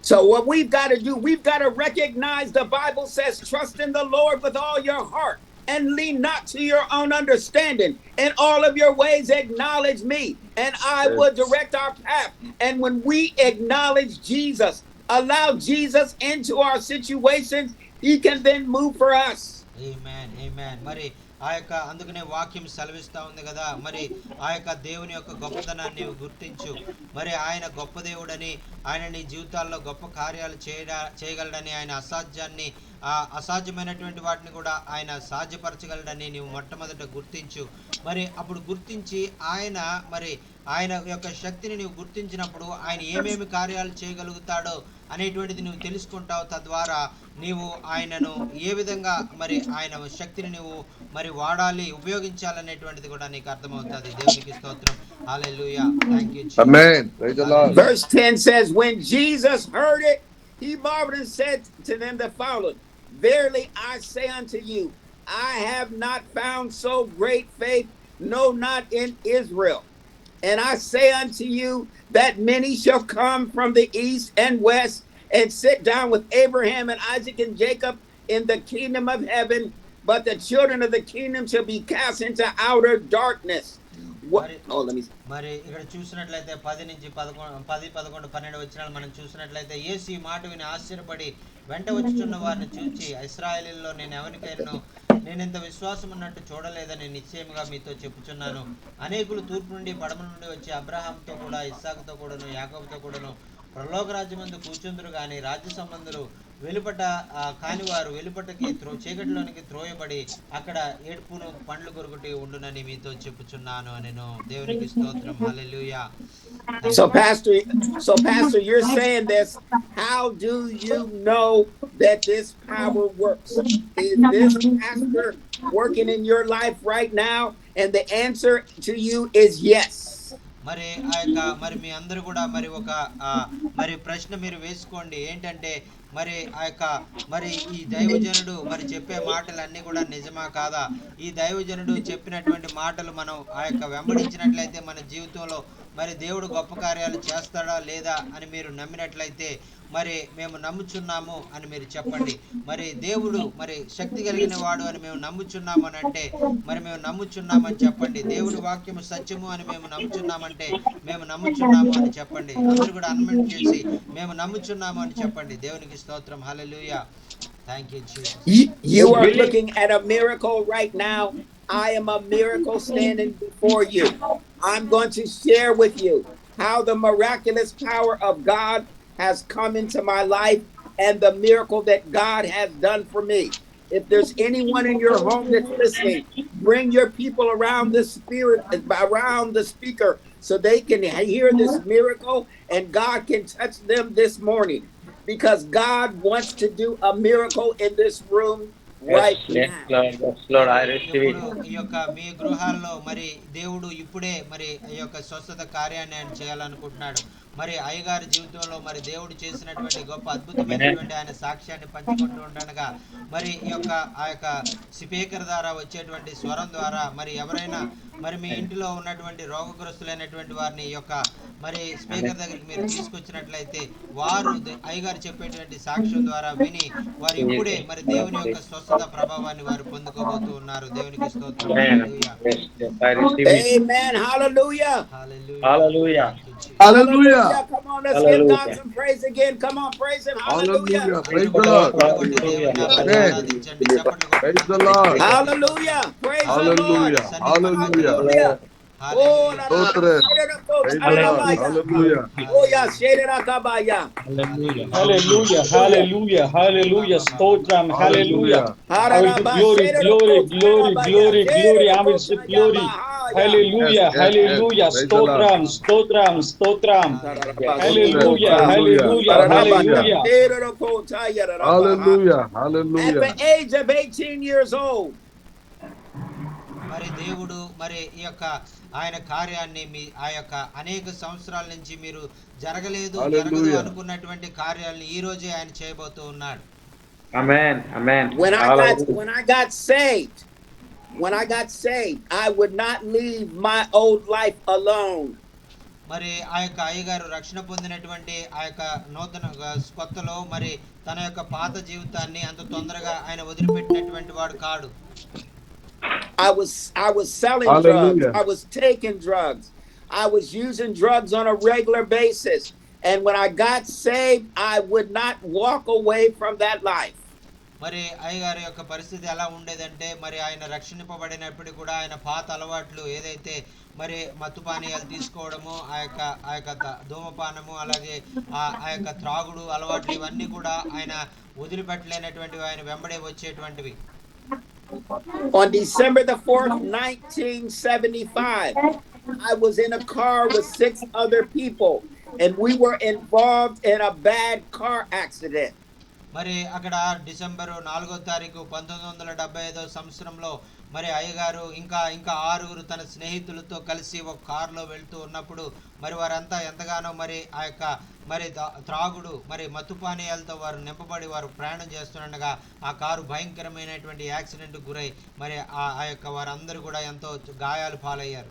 So what we've got to do, we've got to recognize, the Bible says, trust in the Lord with all your heart and lean not to your own understanding. In all of your ways acknowledge me, and I will direct our path. And when we acknowledge Jesus, allow Jesus into our situations, he can then move for us. ఆమేన్. ఆమేన్. మరి ఆ యొక్క అందుకనే వాక్యం సెలవిస్తా ఉంది కదా, మరి ఆ యొక్క దేవుని యొక్క గొప్పతనాన్ని నీవు గుర్తించు. మరి ఆయన గొప్ప దేవుడని, ఆయన నీ జీవితాల్లో గొప్ప కార్యాలు చేయగలడని, ఆయన అసాధ్యమైనటువంటి వాటిని కూడా ఆయన సాధ్యపరచగలడని నీవు మొట్టమొదట గుర్తించు. మరి అప్పుడు గుర్తించి ఆయన యొక్క శక్తిని నీవు గుర్తించినప్పుడు ఆయన ఏమేమి కార్యాలు చేయగలుగుతాడో అనేటువంటిది నువ్వు తెలుసుకుంటావు. తద్వారా నీవు ఆయనను ఏ విధంగా మరి ఆయన శక్తిని నువ్వు మరి వాడాలి, ఉపయోగించాలనేటువంటిది కూడా నీకు అర్థమవుతుంది. దేవునికి స్తోత్రం. Hallelujah. Thank you Jesus. Amen. Praise the Lord. Verse 10 says, when Jesus heard it, he marveled and said to them that followed, verily I say unto you, I have not found so great faith, no, not in Israel. And I say unto you that many shall come from the east and west and sit down with Abraham and Isaac and Jacob in the kingdom of heaven, but the children of the kingdom shall be cast into outer darkness. What? మరి Oh, let me. మరి ఇక్కడ చూసినట్లయితే 10-11-12 వచనాలు మనం చూసినట్లయితే యేసు ఈ మాట విని ఆశ్చర్యపడి వెంట వచ్చుచున్న వారిని చూచి, ఇశ్రాయేలీయులలో నేను ఎవరికైనాను నేనింత విశ్వాసం ఉన్నట్టు చూడలేదని నిశ్చయముగా మీతో చెప్పుచున్నాను. అనేకులు తూర్పు నుండి పడమ నుండి వచ్చి అబ్రహాంతో కూడా, ఇస్సాకుతో కూడాను, యాకోబుతో కూడాను పరలోక రాజ్యమందు కూర్చుందురు గాని రాజ్య సంబంధులు వెలుపట కానివారు వెలుపటకి చీకటిలోనికి త్రోయబడి అక్కడ ఏడ్పును పండ్లు కొరుకుటి ఉండునని మీతో చెప్పుచున్నాను అనెను. దేవునికి స్తోత్రం. హల్లెలూయా. So pastor, you're saying this. How do you know that this power works? Is this pastor working in your life right now? And the answer to you is yes. మరి మరి మీ అందరూ కూడా మరి ఒక మరి ప్రశ్న మీరు వేసుకోండి. ఏంటంటే మరి మరి ఈ దైవజనుడు మరి చెప్పే మాటలన్నీ కూడా నిజమా కాదా? ఈ దైవజనుడు చెప్పినటువంటి మాటలు మనం వెంబడించినట్లయితే మన జీవితంలో మరి దేవుడు గొప్ప కార్యాలు చేస్తాడా లేదా అని మీరు నమ్మినట్లయితే మరి మేము నమ్ముచున్నాము అని మీరు చెప్పండి. మరి దేవుడు మరి శక్తి కలిగిన వాడు అని మేము నమ్ముచున్నాము అని అంటే మరి మేము నమ్ముచున్నామని చెప్పండి. దేవుడి వాక్యము సత్యము అని మేము నమ్ముచున్నామంటే మేము నమ్ముచున్నాము అని చెప్పండి. అందరూ కూడా అన్మెంట్ చేసి మేము నమ్ముచున్నాము అని చెప్పండి. దేవునికి స్తోత్రం. హల్లెలూయా. Thank you, Jesus. You are looking at a miracle right now. I am a miracle standing before you. I'm going to share with you how the miraculous power of God has come into my life and the miracle that God has done for me. If there's anyone in your home that's listening, bring your people around the around the speaker so they can hear this miracle and God can touch them this morning. Because God wants to do a miracle in this room right now. Yes, Lord, I receive it. ఈ యొక్క మీ గృహాల్లో మరి దేవుడు ఇప్పుడే మరి ఈ యొక్క స్వస్థత కార్యాన్ని ఆయన చేయాలనుకుంటున్నాడు. మరి అయ్యగారి జీవితంలో మరి దేవుడు చేసినటువంటి గొప్ప అద్భుతమైనటువంటి ఆయన సాక్ష్యాన్ని పంచుకుంటూ ఉండగా మరి ఈ యొక్క ఆ యొక్క స్పీకర్ ద్వారా వచ్చేటువంటి స్వరం ద్వారా మరి ఎవరైనా మరి మీ ఇంటిలో ఉన్నటువంటి రోగగ్రస్తులైనటువంటి వారిని ఈ యొక్క మరి స్పీకర్ దగ్గరికి మీరు తీసుకొచ్చినట్లయితే వారు అయ్యగారు చెప్పేటువంటి సాక్ష్యం ద్వారా విని వారు ఇప్పుడే మరి దేవుని యొక్క స్వస్థత ప్రభావాన్ని వారు పొందుకోబోతూ ఉన్నారు. దేవునికి స్తోత్రం. Amen. Hallelujah. Hallelujah. Hallelujah. Come on, let's give God some praise again. Come on, praise Him. Hallelujah. Praise the Lord. Praise the Lord. Hallelujah. Praise the Lord. Hallelujah. Hallelujah. Oh, Stotre. Praise the Lord. Hallelujah. Oh, yeah. Shedrakabaya. Hallelujah, hallelujah, hallelujah, stotram, hallelujah. I will do glory, glory, glory, glory, glory, I will say glory. Hallelujah, hallelujah, stotram, stotram, stotram. Hallelujah, hallelujah, hallelujah. Hallelujah. At Hallelujah. the age of 18 years old, మరి దేవుడు మరి ఈ యొక్క ఆయన కార్యాన్ని మీ ఆ యొక్క అనేక సంవత్సరాల నుంచి మీరు జరగలేదు అనుకున్నటువంటి కార్యాలను ఈ రోజే ఆయన చేయబోతూ ఉన్నాడు. Amen. Amen. When I got saved, I would not leave my old life alone. మరి ఆ యొక్క అయ్యగారు రక్షణ పొందినటువంటి ఆ యొక్క నూతన కొత్తలో మరి తన యొక్క పాత జీవితాన్ని అంత తొందరగా ఆయన వదిలిపెట్టినటువంటి వాడు కాడు. I was selling drugs. I was taking drugs. I was using drugs on a regular basis. And when I got saved, I would not walk away from that life. మరి అయ్యగారి యొక్క పరిస్థితి ఎలా ఉండేదంటే మరి ఆయన రక్షింపబడినప్పుడు కూడా ఆయన పాత అలవాట్లు ఏదైతే మరి మత్తు పానీయాలు తీసుకోవడము ఆ యొక్క ధూమపానము అలాగే ఆ యొక్క త్రాగుడు అలవాట్లు ఇవన్నీ కూడా ఆయన వదిలిపెట్టలేనటువంటివి, ఆయన వెంబడే వచ్చేటువంటివి. On December the 4th, 1975, I was in a car with 6 other people, and we were involved in a bad car accident. మరి అక్కడ డిసెంబర్ 4వ తారీఖు 1975 సంవత్సరంలో మరి అయ్యగారు ఇంకా 6గురు తన స్నేహితులతో కలిసి ఒక కారులో వెళ్తూ ఉన్నప్పుడు మరి వారంతా ఎంతగానో మరి ఆ యొక్క మరి త్రాగుడు మరి మత్తుపానీయాలతో వారు నింపబడి వారు ప్రయాణం చేస్తుండగా ఆ కారు భయంకరమైనటువంటి యాక్సిడెంట్ గురై మరి ఆ యొక్క వారందరూ కూడా ఎంతో గాయాలు పాలయ్యారు.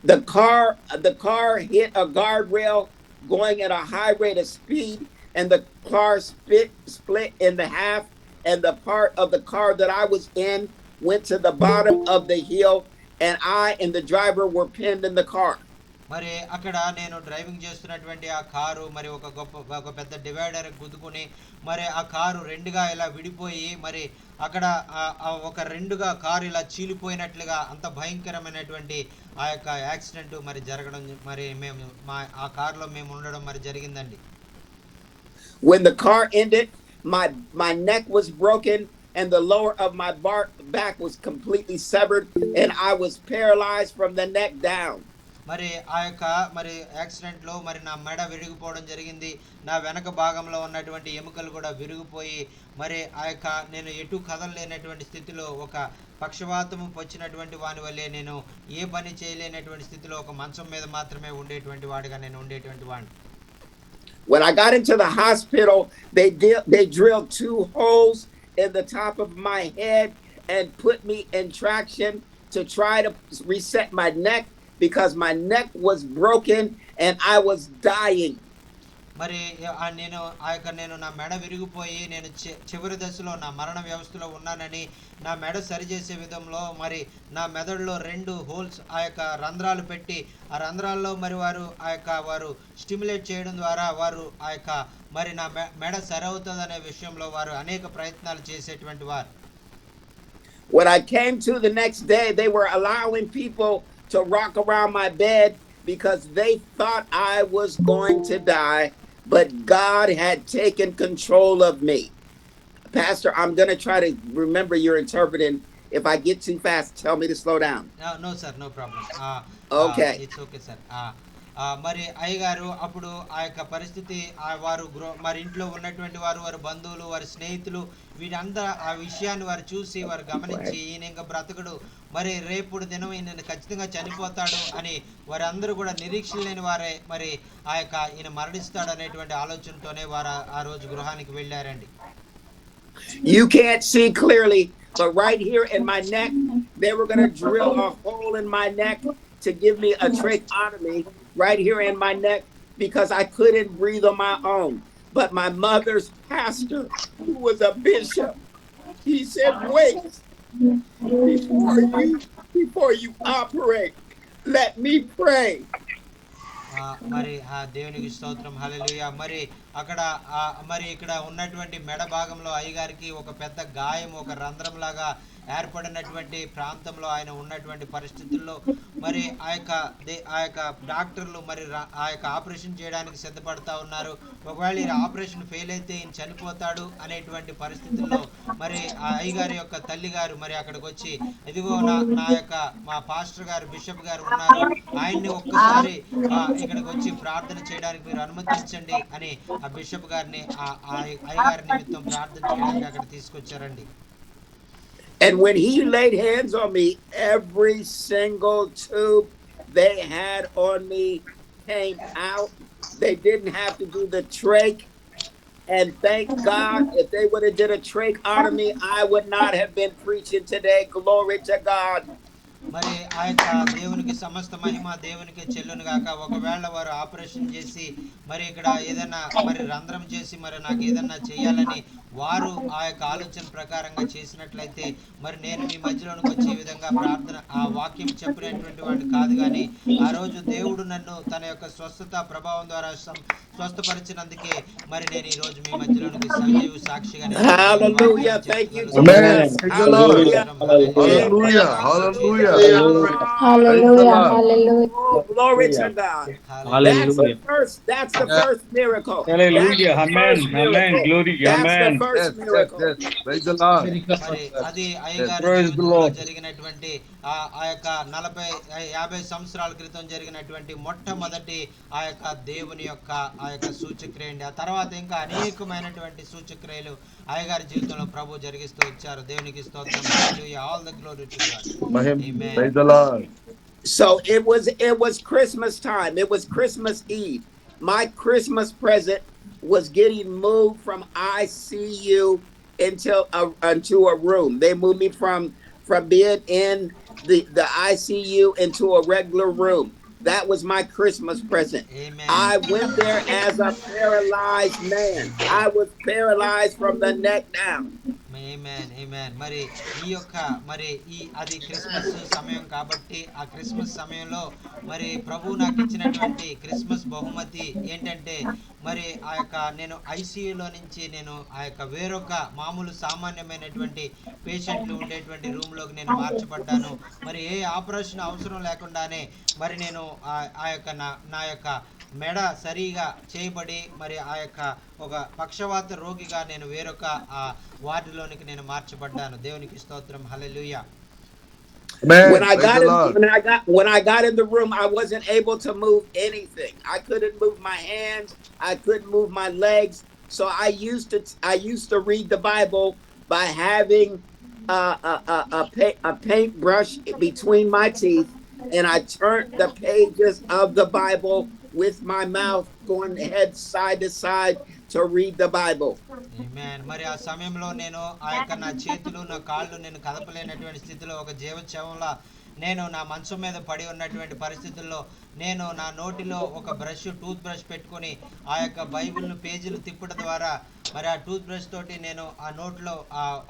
The car hit a guardrail going at a high rate of speed, and the car split in the half, and the part of the car that I was in went to the bottom of the hill, and I and the driver were pinned in the car. మరి అక్కడ నేను driving చేస్తున్నటువంటి ఆ car మరి ఒక పెద్ద divider గుద్దుకుని మరి ఆ కారు రెండుగా ఇలా విడిపోయి మరి అక్కడ ఒక రెండుగా కారు ఇలా చీలిపోయినట్లుగా అంత భయంకరమైనటువంటి ఆ యొక్క యాక్సిడెంట్ మరి జరగడం మరి మేము ఆ కారులో మేము ఉండడం మరి జరిగిందండి. When the car ended, my neck was broken and the lower of my back was completely severed, and I was paralyzed from the neck down. మరి ఆ యొక్క మరి యాక్సిడెంట్లో మరి నా మెడ విరిగిపోవడం జరిగింది. నా వెనక భాగంలో ఉన్నటువంటి ఎముకలు కూడా విరిగిపోయి మరి ఆ యొక్క నేను ఎటు కదలలేనటువంటి స్థితిలో ఒక పక్షవాతము వచ్చినటువంటి వాని వల్లే నేను ఏ పని చేయలేనటువంటి స్థితిలో ఒక మంచం మీద మాత్రమే ఉండేటువంటి వాడిగా నేను ఉండేటువంటి వాడిని. When I got into the hospital, they drilled 2 holes in the top of my head and put me in traction to try to reset my neck because my neck was broken and I was dying. మరి నేను నా మెడ విరిగిపోయి నేను చివరి దశలో నా మరణ వ్యవస్థలో ఉన్నానని నా మెడ సరిచేసే విధంలో మరి నా మెదడులో 2 హోల్స్ ఆ యొక్క రంధ్రాలు పెట్టి ఆ రంధ్రాల్లో మరి వారు స్టిమ్యులేట్ చేయడం ద్వారా వారు ఆ యొక్క మరి నా మెడ సరవుతుందనే విషయంలో వారు అనేక ప్రయత్నాలు చేసేటువంటి వారు. When I came to the next day, they were allowing people to rock around my bed because they thought I was going to die, but God had taken control of me. Pastor, I'm going to try to remember you're interpreting. If I get too fast, tell me to slow down. No sir, no problem. Okay. It's okay sir. మరి అయ్యగారు అప్పుడు ఆ యొక్క పరిస్థితి వారు మరి ఇంట్లో ఉన్నటువంటి వారి బంధువులు వారి స్నేహితులు వీరంతా ఆ విషయాన్ని వారు చూసి వారు గమనించి ఈయన ఇంకా బ్రతకడు మరి రేపుడు దినం ఈయన ఖచ్చితంగా చనిపోతాడు అని వారందరూ కూడా నిరీక్షణ లేని వారే మరి ఆ యొక్క ఈయన మరణిస్తాడు అనేటువంటి ఆలోచనతోనే వారు ఆ రోజు గృహానికి వెళ్ళారండి. You can't see clearly, but right here in my neck, they were going to drill a hole in my neck to give me a tracheotomy right here in my neck because I couldn't breathe on my own. But my mother's pastor, who was a bishop, he said, wait, before you operate, let me pray. మరి దేవునికి స్తోత్రం, హల్లెలూయా. మరి అక్కడ మరి ఇక్కడ ఉన్నటువంటి మెడ భాగంలో అయ్యగారికి ఒక పెద్ద గాయం ఒక రంధ్రం లాగా ఏర్పడినటువంటి ప్రాంతంలో ఆయన ఉన్నటువంటి పరిస్థితుల్లో మరి ఆ యొక్క డాక్టర్లు మరి ఆ యొక్క ఆపరేషన్ చేయడానికి సిద్ధపడతా ఉన్నారు. ఒకవేళ ఈ ఆపరేషన్ ఫెయిల్ అయితే ఈయన చనిపోతాడు అనేటువంటి పరిస్థితుల్లో మరి ఆ అయ్యగారి యొక్క తల్లి గారు మరి అక్కడికి వచ్చి ఇదిగో నా యొక్క మా పాస్టర్ గారు బిషప్ గారు ఉన్నారు, ఆయన్ని ఒక్కసారి ఇక్కడికి వచ్చి ప్రార్థన చేయడానికి మీరు అనుమతించండి అని ఆ బిషప్ గారిని అయ్యగారి నిమిత్తం ప్రార్థన చేయడానికి అక్కడ తీసుకొచ్చారండి. And when he laid hands on me, every single tube they had on me came out. They didn't have to do the trach. And thank God, if they would have did a tracheotomy, I would not have been preaching today. Glory to God. మరి ఆ యొక్క దేవునికి సమస్త మహిమ దేవునికి చెల్లును గాక. ఒకవేళ వారు operation చేసి మరి ఇక్కడ ఏదైనా మరి రంధ్రం చేసి మరి నాకు ఏదన్నా చేయాలని వారు ఆ యొక్క ఆలోచన ప్రకారంగా చేసినట్లయితే మరి నేను మీ మధ్యలోనికి వచ్చే విధంగా ప్రార్థన ఆ వాక్యం చెప్పినటువంటి వాడిని కాదు. కానీ ఆ రోజు దేవుడు నన్ను తన యొక్క స్వస్థత ప్రభావం ద్వారా స్వస్థపరిచినందుకే మరి నేను ఈ రోజు మీ మధ్యలోనికి సజీవ సాక్షిగా Hallelujah. Thank you, Jesus. Hallelujah. Hallelujah. Hallelujah. Hallelujah. Hallelujah. Oh, glory to God. Hallelujah. That's the first miracle. Hallelujah. Amen. Amen. Glory. That's Amen. the first miracle. Yes. Praise the Lord. మరి అది అయ్యగారి Praise the జీవితంలో Lord. జరిగినటువంటి ఆ యొక్క 40-50 సంవత్సరాల క్రితం జరిగినటువంటి మొట్టమొదటి ఆ యొక్క దేవుని యొక్క ఆ యొక్క సూచక్రియ అండి. ఆ తర్వాత ఇంకా అనేకమైనటువంటి సూచక్రియలు అయ్యగారి జీవితంలో ప్రభు జరిగిస్తూ వచ్చారు. దేవునికి స్తోత్రం. All the glory to God. Amen. Praise the Lord. So it was Christmas time. It was Christmas Eve. My Christmas present was getting moved from ICU into a room. They moved me from being in the ICU into a regular room. That was my Christmas present. Amen. I went there as a paralyzed man. I was paralyzed from the neck down. Amen. మరి ఈ యొక్క మరి అది Christmas సమయం కాబట్టి ఆ Christmas సమయంలో మరి ప్రభు నాకు ఇచ్చినటువంటి క్రిస్మస్ బహుమతి ఏంటంటే మరి ఆ యొక్క నేను ఐసీయూలో నుంచి నేను ఆ యొక్క వేరొక మామూలు సామాన్యమైనటువంటి పేషెంట్లు ఉండేటువంటి రూమ్లోకి నేను మార్చబడ్డాను. మరి ఏ ఆపరేషన్ అవసరం లేకుండానే మరి నేను ఆ యొక్క నా యొక్క మెడ సరిగా చేయబడి మరి ఆ యొక్క ఒక పక్షవాత రోగిగా నేను వేరొక వార్డులోనికి నేను మార్చబడ్డాను. దేవునికి స్తోత్రం. హల్లెలూయా. When I got in the room, I wasn't able to move anything. I couldn't move my hands. I couldn't move my legs. So I used to read the Bible by having a paintbrush between my teeth, and I turned the pages of the Bible with my mouth going head side to side to read the Bible. Amen. మరి ఆ సమయంలో నేను ఆ యొక్క నా చేతులు నా కాళ్ళు నేను కదపలేనటువంటి స్థితిలో ఒక జీవచ్ఛవంలా నేను నా మంచం మీద పడి ఉన్నటువంటి పరిస్థితుల్లో నేను నా నోటిలో ఒక టూత్ బ్రష్ పెట్టుకొని ఆ యొక్క బైబిల్ను పేజీలు తిప్పడం ద్వారా మరి ఆ టూత్ బ్రష్ తోటి నేను ఆ నోట్లో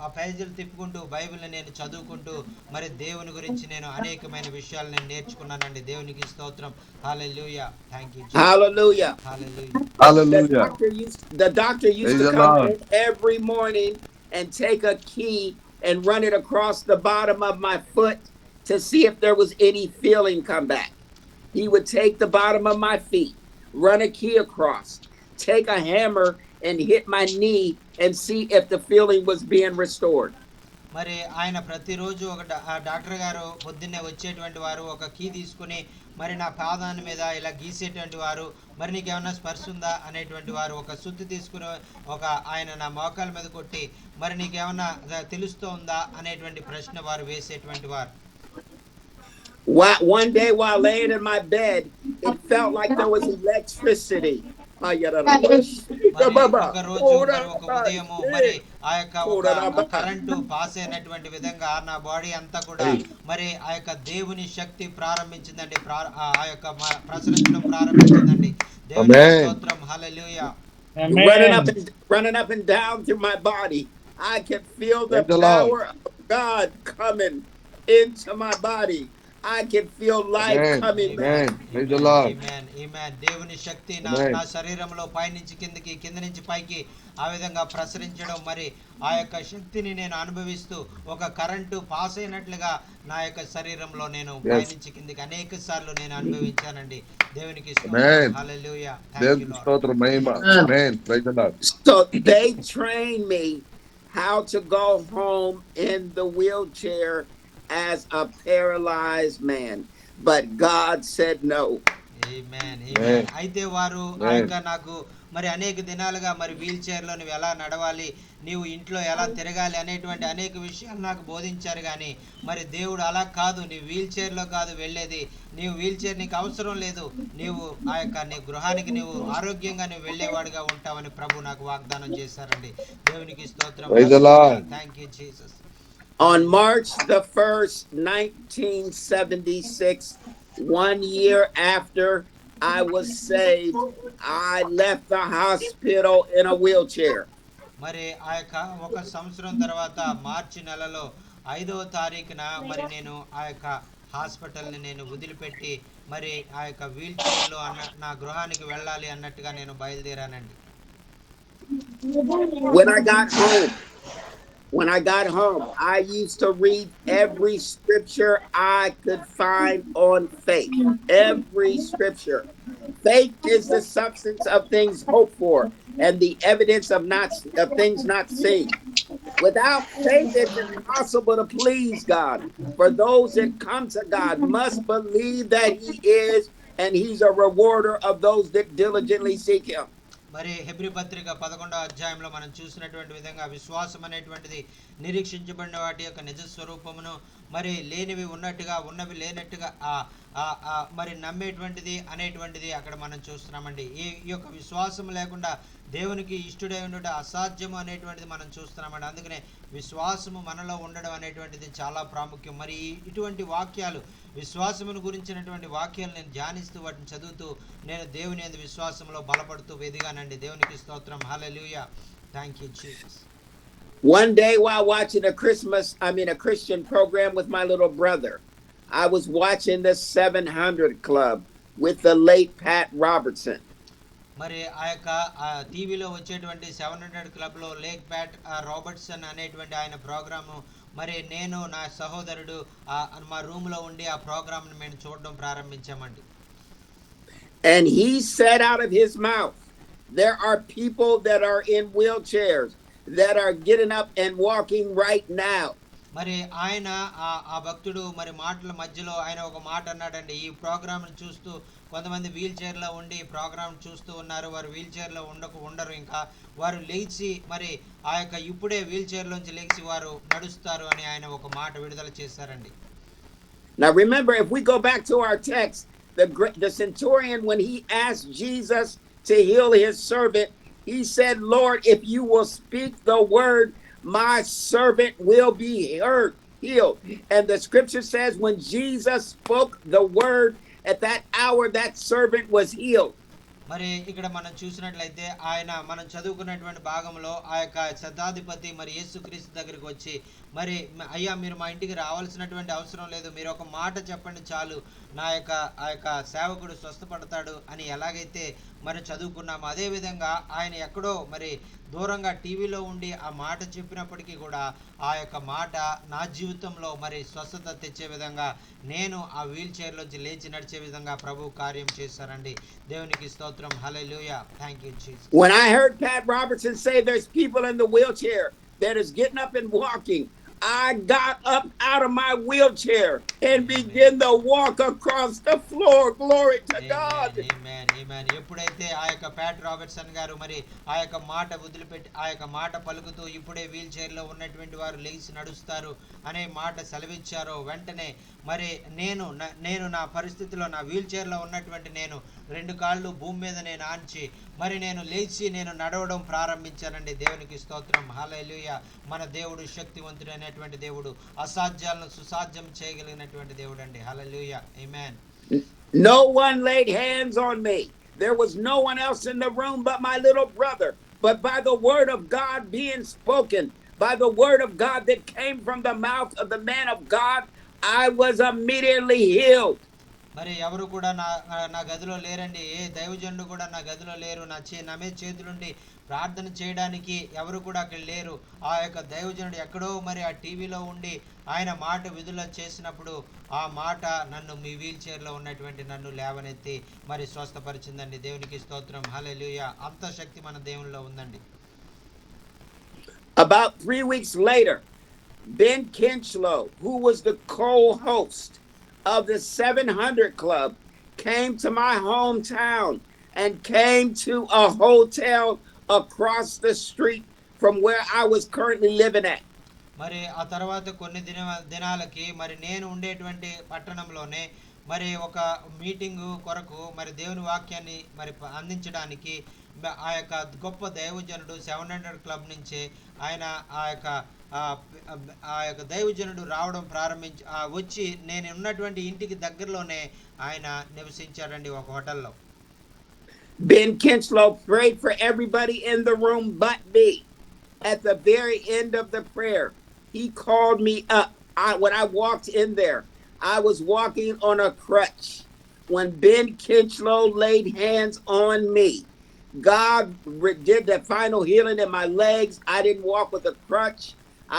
ఆ పేజీలు తిప్పుకుంటూ బైబిల్ని నేను చదువుకుంటూ మరి దేవుని గురించి నేను అనేకమైన విషయాలు నేను నేర్చుకున్నానండి. దేవునికి స్తోత్రం. Hallelujah. Thank you. Hallelujah. Hallelujah. The doctor used to come in every morning and take a key and run it across the bottom of my foot to see if there was any feeling come back. He would take the bottom of my feet, run a key across, take a hammer and hit my knee and see if the feeling was being restored. మరి ఆయన ప్రతిరోజు ఒక doctor గారు పొద్దున్నే వచ్చేటువంటి వారు ఒక key తీసుకుని మరి నా పాదాన్ని మీద ఇలా గీసేటువంటి వారు, మరి నీకేమన్నా స్పర్శ ఉందా అనేటువంటి వారు ఒక సుత్తి తీసుకుని ఒక ఆయన నా మోకాల మీద కొట్టి మరి నీకేమన్నా తెలుస్తోందా అనేటువంటి ప్రశ్న వారు వేసేటువంటి వారు. One day while laying in my bed, it felt like there was electricity. ఒక రోజు ఒక ఉదయము మరి ఆ యొక్క కరెంటు పాస్ అయినటువంటి విధంగా నా బాడీ అంతా కూడా మరి ఆ యొక్క దేవుని శక్తి ప్రారంభించిందండి, ఆ యొక్క ప్రసరించడం ప్రారంభించిందండి. దేవుని స్తోత్రం. హల్లెలూయా. Running up and down through my body, I could feel the power of God coming into my body. I can feel life coming back. Praise the Lord. Amen. దేవుని శక్తి నా శరీరంలో పైనుంచి కిందకి, కింద నుంచి పైకి ఆ విధంగా ప్రసరించడం మరి ఆ యొక్క శక్తిని నేను అనుభవిస్తూ ఒక కరెంటు పాస్ అయినట్లుగా నా యొక్క శరీరంలో నేను పైనుంచి కిందకి అనేక సార్లు నేను అనుభవించానండి. దేవునికి స్తోత్రం. హల్లెలూయా. దేవునికి స్తోత్రం. మహిమ. Amen. Praise the Lord. So they trained me how to go home in the wheelchair as a paralyzed man, but God said no. Amen. అయితే వారు నాకు మరి అనేక దినాలుగా మరి వీల్ చైర్లో నువ్వు ఎలా నడవాలి, నీవు ఇంట్లో ఎలా తిరగాలి అనేటువంటి అనేక విషయాలు నాకు బోధించారు. కానీ మరి దేవుడు అలా కాదు, నీ వీల్ చైర్లో కాదు వెళ్ళేది, నీవు వీల్ చైర్ నీకు అవసరం లేదు, నీవు ఆ యొక్క నీ గృహానికి నీవు ఆరోగ్యంగా నువ్వు వెళ్ళేవాడిగా ఉంటావని ప్రభు నాకు వాగ్దానం చేశారండి. దేవునికి స్తోత్రం. Thank you Jesus. On March the 1st, 1976, 1 year after I was saved, I left the hospital in a wheelchair. మరి ఆ యొక్క ఒక సంవత్సరం తర్వాత మార్చి నెలలో 5వ తారీఖున మరి నేను ఆ యొక్క హాస్పిటల్ని నేను వదిలిపెట్టి మరి ఆ యొక్క వీల్ చైర్లో నా గృహానికి వెళ్ళాలి అన్నట్టుగా నేను బయలుదేరానండి. When I got home, I used to read every scripture I could find on faith. Every scripture. Faith is the substance of things hoped for and the evidence of things not seen. Without faith, it's impossible to please God. For those that come to God must believe that He is, and He's a rewarder of those that diligently seek Him. మరి Hebrew పత్రిక 11వ అధ్యాయంలో మనం చూసినటువంటి విధంగా విశ్వాసం అనేటువంటిది నిరీక్షించబడిన వాటి యొక్క నిజ స్వరూపమును, మరి లేనివి ఉన్నట్టుగా ఉన్నవి లేనట్టుగా మరి నమ్మేటువంటిది అనేటువంటిది అక్కడ మనం చూస్తున్నామండి. ఈ యొక్క విశ్వాసం లేకుండా దేవునికి ఇష్టడై ఉండటం అసాధ్యము అనేటువంటిది మనం చూస్తున్నామండి. అందుకనే విశ్వాసము మనలో ఉండడం అనేటువంటిది చాలా ప్రాముఖ్యం. మరి ఇటువంటి వాక్యాలు, విశ్వాసమును గురించినటువంటి వాక్యాలు నేను ధ్యానిస్తూ వాటిని చదువుతూ నేను దేవుని యందు విశ్వాసంలో బలపడుతూ ఎదిగానండి. దేవునికి స్తోత్రం. Hallelujah. Thank you Jesus. One day while watching a Christian program with my little brother, I was watching the 700 Club with the late Pat Robertson. మరి ఆ యొక్క టీవీలో వచ్చేటువంటి 700 క్లబ్లో లేక్ ప్యాట్ రాబర్ట్సన్ అనేటువంటి ఆయన ప్రోగ్రాము మరి నేను నా సహోదరుడు మా రూమ్లో ఉండి ఆ ప్రోగ్రామ్ని మేము చూడడం ప్రారంభించామండి. And he said out of his mouth, there are people that are in wheelchairs that are getting up and walking right now. మరి ఆయన ఆ భక్తుడు మరి మాటల మధ్యలో ఆయన ఒక మాట అన్నాడండి. ఈ ప్రోగ్రామ్ని చూస్తూ కొంతమంది వీల్ చైర్లో ఉండి ప్రోగ్రామ్ చూస్తూ ఉన్నారు. వారు వీల్ చైర్లో ఉండరు, ఇంకా వారు లేచి మరి ఆ యొక్క ఇప్పుడే వీల్ చైర్లోంచి లేచి వారు నడుస్తారు అని ఆయన ఒక మాట విడుదల చేశారండి. Now remember, if we go back to our text, the centurion, when he asked Jesus to heal his servant, he said, Lord, if you will speak the word, my servant will be healed. And the scripture says when Jesus spoke the word, at that hour that servant was healed. మరి ఇక్కడ మనం చూసినట్లయితే ఆయన మనం చదువుకున్నటువంటి భాగంలో ఆ యొక్క శతాధిపతి మరి యేసుక్రీస్తు దగ్గరికి వచ్చి మరి అయ్యా మీరు మా ఇంటికి రావాల్సినటువంటి అవసరం లేదు, మీరు ఒక మాట చెప్పండి చాలు, ఆ యొక్క సేవకుడు స్వస్థపడతాడు అని ఎలాగైతే మరి చదువుకున్నాము, అదేవిధంగా ఆయన ఎక్కడో మరి దూరంగా టీవీలో ఉండి ఆ మాట చెప్పినప్పటికీ కూడా ఆ యొక్క మాట నా జీవితంలో మరి స్వస్థత తెచ్చే విధంగా నేను ఆ వీల్ చైర్లోంచి లేచి నడిచే విధంగా ప్రభు కార్యం చేశారండి. దేవునికి స్తోత్రం. Hallelujah. Thank you Jesus. When I heard Pat Robertson say there's people in the wheelchair that is getting up and walking, I got up out of my wheelchair and began to walk across the floor. Glory to God. Amen. Amen. ఎప్పుడైతే ఆ యొక్క Pat Robertson గారు మరి ఆ యొక్క మాట వదిలిపెట్టి ఆ యొక్క మాట పలుకుతూ ఇప్పుడే వీల్ చైర్లో ఉన్నటువంటి వారు లేచి నడుస్తారు అనే మాట సెలవిచ్చారో వెంటనే మరి నేను నా పరిస్థితిలో నా వీల్ చైర్లో ఉన్నటువంటి నేను రెండు కాళ్ళు భూమి మీద నేను ఆంచి మరి నేను లేచి నేను నడవడం ప్రారంభించానండి. దేవునికి స్తోత్రం. హల్లెలూయా. మన దేవుడు శక్తివంతుడైనటువంటి దేవుడు, అసాధ్యాలను సుసాధ్యం చేయగలిగినటువంటి దేవుడు అండి. హల్లెలూయా. ఆమేన్. No one laid hands on me. There was no one else in the room but my little brother. But by the word of God being spoken, by the word of God that came from the mouth of the man of God, I was immediately healed. మరి ఎవరు కూడా నా గదిలో లేరండి. ఏ దైవజనుడు కూడా నా గదిలో లేరు. నా మీద చేతులుండి ప్రార్థన చేయడానికి ఎవరు కూడా అక్కడ లేరు. ఆ యొక్క దైవజనుడు ఎక్కడో మరి ఆ టీవీలో ఉండి ఆయన మాట విడుదల చేసినప్పుడు ఆ మాట నన్ను మీ వీల్ చైర్లో ఉన్నటువంటి నన్ను లేవనెత్తి మరి స్వస్థపరిచిందండి. దేవునికి స్తోత్రం. హల్లెలూయా. అంత శక్తి మన దేవునిలో ఉందండి. About 3 weeks later, Ben Kinchlow, who was the co-host of the 700 Club, came to my hometown and came to a hotel across the street from where I was currently living at. మరి ఆ తర్వాత కొన్ని దినాలకి మరి నేను ఉండేటువంటి పట్టణంలోనే మరి ఒక meeting కొరకు మరి దేవుని వాక్యాన్ని మరి అందించడానికి ఆ యొక్క గొప్ప దైవజనుడు 700 క్లబ్ నుంచి ఆయన ఆ యొక్క దైవజనుడు రావడం వచ్చి నేను ఉన్నటువంటి ఇంటికి దగ్గరలోనే ఆయన నివసించాడండి ఒక హోటల్లో. Ben Kinchlow prayed for everybody in the room but me. At the very end of the prayer, he called me up. When I walked in there, I was walking on a crutch. When Ben Kinchlow laid hands on me, God did the final healing in my legs. I didn't walk with a crutch.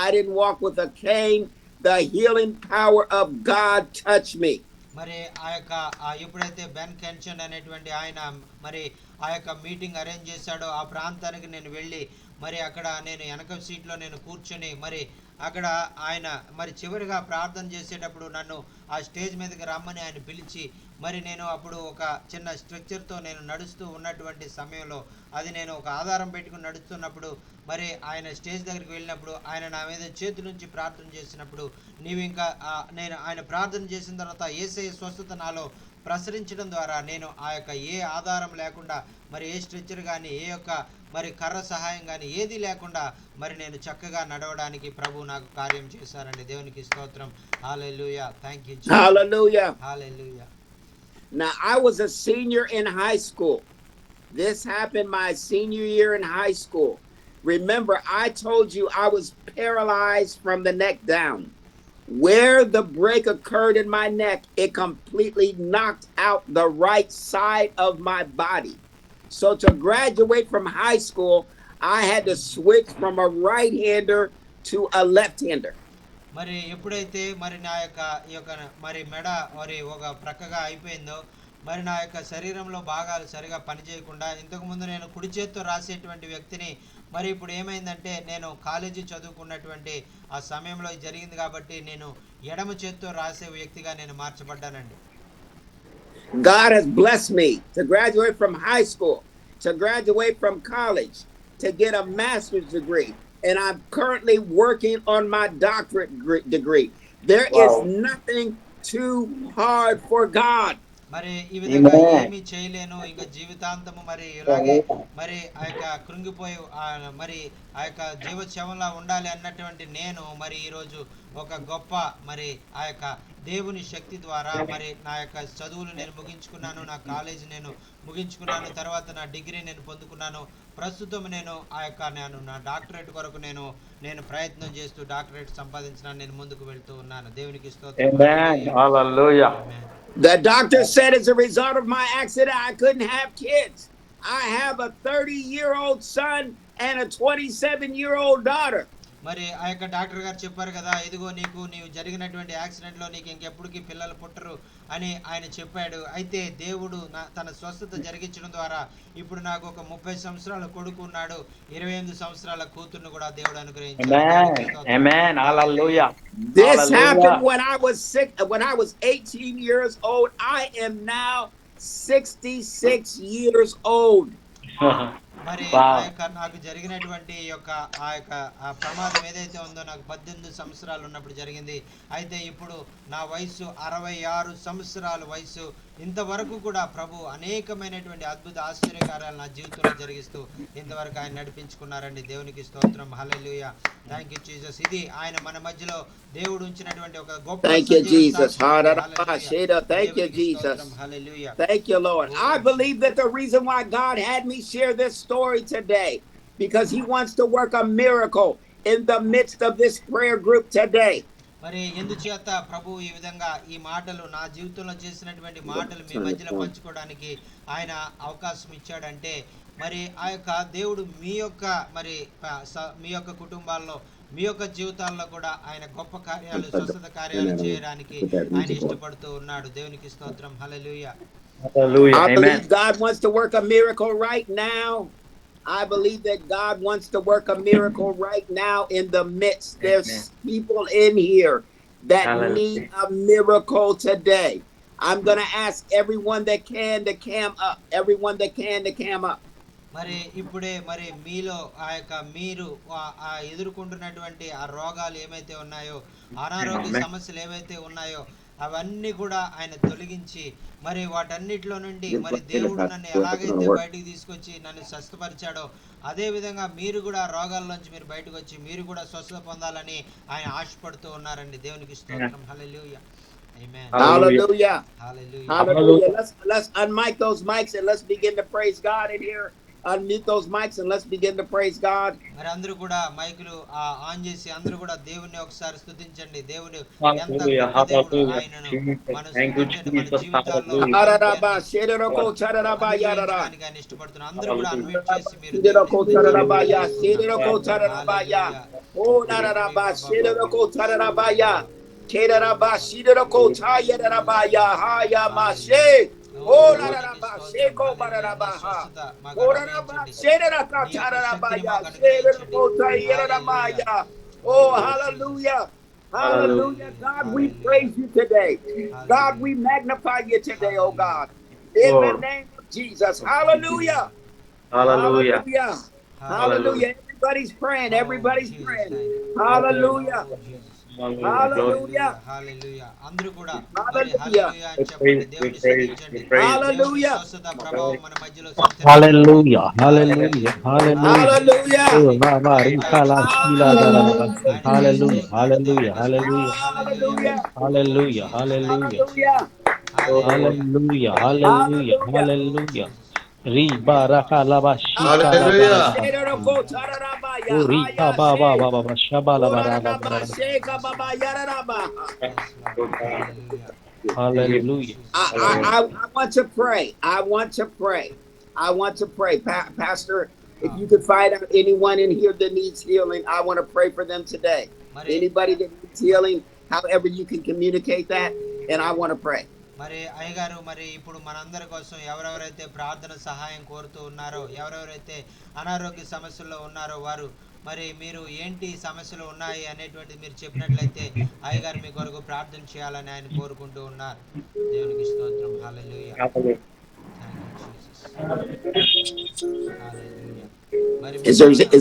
I didn't walk with a cane. The healing power of God touched me. మరి ఆ యొక్క ఎప్పుడైతే Ben కెన్షన్ అనేటువంటి ఆయన మరి ఆ యొక్క meeting arrange చేశాడో ఆ ప్రాంతానికి నేను వెళ్ళి మరి అక్కడ నేను వెనక సీట్లో నేను కూర్చొని మరి అక్కడ ఆయన మరి చివరిగా ప్రార్థన చేసేటప్పుడు నన్ను ఆ స్టేజ్ మీదకి రమ్మని ఆయన పిలిచి మరి నేను అప్పుడు ఒక చిన్న స్ట్రక్చర్తో నేను నడుస్తూ ఉన్నటువంటి సమయంలో అది నేను ఒక ఆధారం పెట్టుకుని నడుస్తున్నప్పుడు మరి ఆయన స్టేజ్ దగ్గరికి వెళ్ళినప్పుడు ఆయన నా మీద చేతి నుంచి ప్రార్థన చేసినప్పుడు నీవు ఇంకా నేను ఆయన ప్రార్థన చేసిన తర్వాత యేసయ్య స్వస్థత నాలో ప్రసరించడం ద్వారా నేను ఆ యొక్క ఏ ఆధారం లేకుండా మరి ఏ స్ట్రెచ్చర్ కానీ ఏ యొక్క మరి కర్ర సహాయం కానీ ఏది లేకుండా మరి నేను చక్కగా నడవడానికి ప్రభు నాకు కార్యం చేశారండి. దేవునికి స్తోత్రం. Hallelujah. Thank you Jesus. Hallelujah. Hallelujah. Now, I was a senior in high school. This happened my senior year in high school. Remember, I told you I was paralyzed from the neck down. Where the break occurred in my neck, it completely knocked out the right side of my body. So to graduate from high school, I had to switch from a right-hander to a left-hander. మరి ఎప్పుడైతే మరి నా యొక్క ఈ యొక్క మరి మెడ మరి ఒక ప్రక్కగా అయిపోయిందో మరి నా యొక్క శరీరంలో భాగాలు సరిగా పనిచేయకుండా ఇంతకుముందు నేను కుడి చేత్తో రాసేటువంటి వ్యక్తిని మరి ఇప్పుడు ఏమైందంటే నేను కాలేజీ చదువుకున్నటువంటి ఆ సమయంలో జరిగింది కాబట్టి నేను ఎడమ చేత్తో రాసే వ్యక్తిగా నేను మార్చబడ్డానండి. God has blessed me to graduate from high school, to graduate from college, to get a master's degree. And I'm currently working on my doctorate degree. There is nothing too hard for God. మరి ఈ విధంగా ఏమీ చేయలేను ఇంకా జీవితాంతము మరి ఇలాగే మరి ఆ యొక్క కృంగిపోయి మరి ఆ యొక్క జీవోత్సవంలా ఉండాలి అన్నటువంటి నేను మరి ఈరోజు ఒక గొప్ప మరి ఆ యొక్క దేవుని శక్తి ద్వారా మరి నా యొక్క చదువులు నేను ముగించుకున్నాను, నా కాలేజీ నేను ముగించుకున్నాను, తర్వాత నా డిగ్రీ నేను పొందుకున్నాను. ప్రస్తుతం నేను ఆ యొక్క నా డాక్టరేట్ కొరకు నేను ప్రయత్నం చేస్తూ డాక్టరేట్ సంపాదించడానికి నేను ముందుకు వెళ్తూ ఉన్నాను. దేవునికి స్తోత్రం. The doctor said as a result of my accident, I couldn't have kids. I have a 30-year-old son and a 27-year-old daughter. మరి ఆ యొక్క డాక్టర్ గారు చెప్పారు కదా, ఇదిగో నీవు జరిగినటువంటి యాక్సిడెంట్లో నీకు ఇంకెప్పటికీ పిల్లలు పుట్టరు అని ఆయన చెప్పాడు. అయితే దేవుడు తన స్వస్థత జరిగించడం ద్వారా ఇప్పుడు నాకు ఒక 30 సంవత్సరాల కొడుకు ఉన్నాడు, 28 సంవత్సరాల కూతుర్ను కూడా దేవుడు అనుగ్రహించాడు. ఆమేన్. హల్లెలూయా. This happened when I was 18 years old. I am now 66 years old. మరి ఆ యొక్క నాకు జరిగినటువంటి ఆ యొక్క ప్రమాదం ఏదైతే ఉందో నాకు 18 సంవత్సరాలు ఉన్నప్పుడు జరిగింది. అయితే ఇప్పుడు నా వయసు 66 సంవత్సరాల వయసు. ఇంతవరకు కూడా ప్రభు అనేకమైనటువంటి అద్భుత ఆశ్చర్యకార్యాలు నా జీవితంలో జరిగిస్తూ ఇంతవరకు ఆయన నడిపించుకున్నారండి. దేవునికి స్తోత్రం. హల్లెలూయా. Thank you Jesus. ఇది ఆయన మన మధ్యలో దేవుడు ఉంచినటువంటి ఒక గొప్ప Thank you, Jesus. Thank you, Jesus. Hallelujah. Thank you, Lord. I believe that the reason why God had me share this story today, because he wants to work a miracle in the midst of this prayer group today. మరి ఎందుచేత ప్రభు ఈ విధంగా ఈ మాటలు నా జీవితంలో చేసినటువంటి మాటలు మీ మధ్యలో పంచుకోవడానికి ఆయన అవకాశం ఇచ్చాడంటే మరి ఆ యొక్క దేవుడు మీ యొక్క కుటుంబాల్లో మీ యొక్క జీవితాల్లో కూడా ఆయన గొప్ప కార్యాలు స్వస్థత కార్యాలు చేయడానికి ఆయన ఇష్టపడుతూ ఉన్నాడు. దేవునికి స్తోత్రం. హల్లెలూయా. I believe God wants to work a miracle right now. I believe that God wants to work a miracle right now in the midst. There's people in here that need a miracle today. I'm going to ask everyone that can to cam up. Everyone that can to cam up. మరి ఇప్పుడే మరి మీలో ఆ యొక్క మీరు ఆ ఎదుర్కొంటున్నటువంటి ఆ రోగాలు ఏమైతే ఉన్నాయో, అనారోగ్య సమస్యలు ఏవైతే ఉన్నాయో అవన్నీ కూడా ఆయన తొలగించి మరి వాటన్నిటిలో నుండి మరి దేవుడు నన్ను ఎలాగైతే బయటికి తీసుకొచ్చి నన్ను స్వస్థపరిచాడో అదే విధంగా మీరు కూడా రోగాల్లోంచి మీరు బయటకు వచ్చి మీరు కూడా స్వస్థత పొందాలని ఆయన ఆశపడుతూ ఉన్నారండి. దేవునికి స్తోత్రం. హల్లెలూయా. Amen. Hallelujah. Hallelujah. Hallelujah. Let's unmic those mics and let's begin to praise God in here. Unmute those mics and let's begin to praise God. మరి అందరూ కూడా మైకులు ఆన్ చేసి అందరూ కూడా దేవుని ఒకసారి స్తుతించండి. దేవుడు ఎంత గొప్ప దేవుడు. ఆయనను మన జీవితాల్లో ఆయన ఇష్టపడుతున్నారు. అందరూ కూడా అన్మ్యూట్ చేసి మీరు Oh la la la ba sheko baraba ha. Oh la la ba shera ta ta la ba ya. Shera ko ta yera la ba ya. Oh, hallelujah. Hallelujah. God, we praise you today. God, we magnify you today, oh God. In the Lord. name of Jesus. Hallelujah. Hallelujah. Hallelujah. Hallelujah. Hallelujah. Everybody's praying. Oh, Everybody's Jesus, praying. thank you. Hallelujah. Oh, Jesus. Hallelujah. Glory. Hallelujah. హల్లెలూయా హల్లెలూయా అందరూ కూడా మరి Hallelujah. Hallelujah We అని praise, చెప్పండి, we దేవుని praise, we స్తుతించండి. praise. దేవుని Hallelujah. స్వస్థత ప్రభావం Glory. మన మధ్యలో సంచరించనుంది. Hallelujah, hallelujah, hallelujah. Hallelujah. Oh, Baba, ఆయన Rika, la, Shila, da, da, da, ba. ఆయన చేస్తూ Hallelujah, ఉన్నాడు. hallelujah, దేవునికి స్తోత్రం. hallelujah, hallelujah. Hallelujah. Oh hallelujah, Jesus, thank you hallelujah, Hallelujah. Jesus. Oh, hallelujah. hallelujah, hallelujah. hallelujah, Hallelujah. Oh hallelujah. Jesus. Riba, Raka, la, ba, Shika, da, da, da, Hallelujah. da, ba. Arabashedorokotarabaya. Oh, Rika, ba, ba, Hayashe. ba, ba, ba, Shaba, la, ba, da, da, ba, da, da. Oranabasheka baba yararabaha. Yes, Lord. Hallelujah. Thank you, Hallelujah. I, Jesus. I, I I want to pray. I want to pray. I want to pray. Pastor, if Ah, you could find out anyone in here that needs healing, I want to pray for them today. మరి Anybody that needs healing, however you can communicate that, and I want to pray. మరి అయ్యగారు, మరి ఇప్పుడు మనందరి కోసం ఎవరెవరైతే ప్రార్థన సహాయం కోరుతూ ఉన్నారో, ఎవరెవరైతే అనారోగ్య సమస్యల్లో ఉన్నారో వారు, మరి మీరు ఏంటి సమస్యలు ఉన్నాయి అనేటువంటిది మీరు చెప్పినట్లయితే అయ్యగారు మీ కొరకు ప్రార్థన చేయాలని ఆయన కోరుకుంటూ ఉన్నారు. దేవునికి స్తోత్రం. హల్లెలూయా. hallelujah. Thank you Jesus. హల్లెలూయా. మరి Is మీరు there ఏమైనా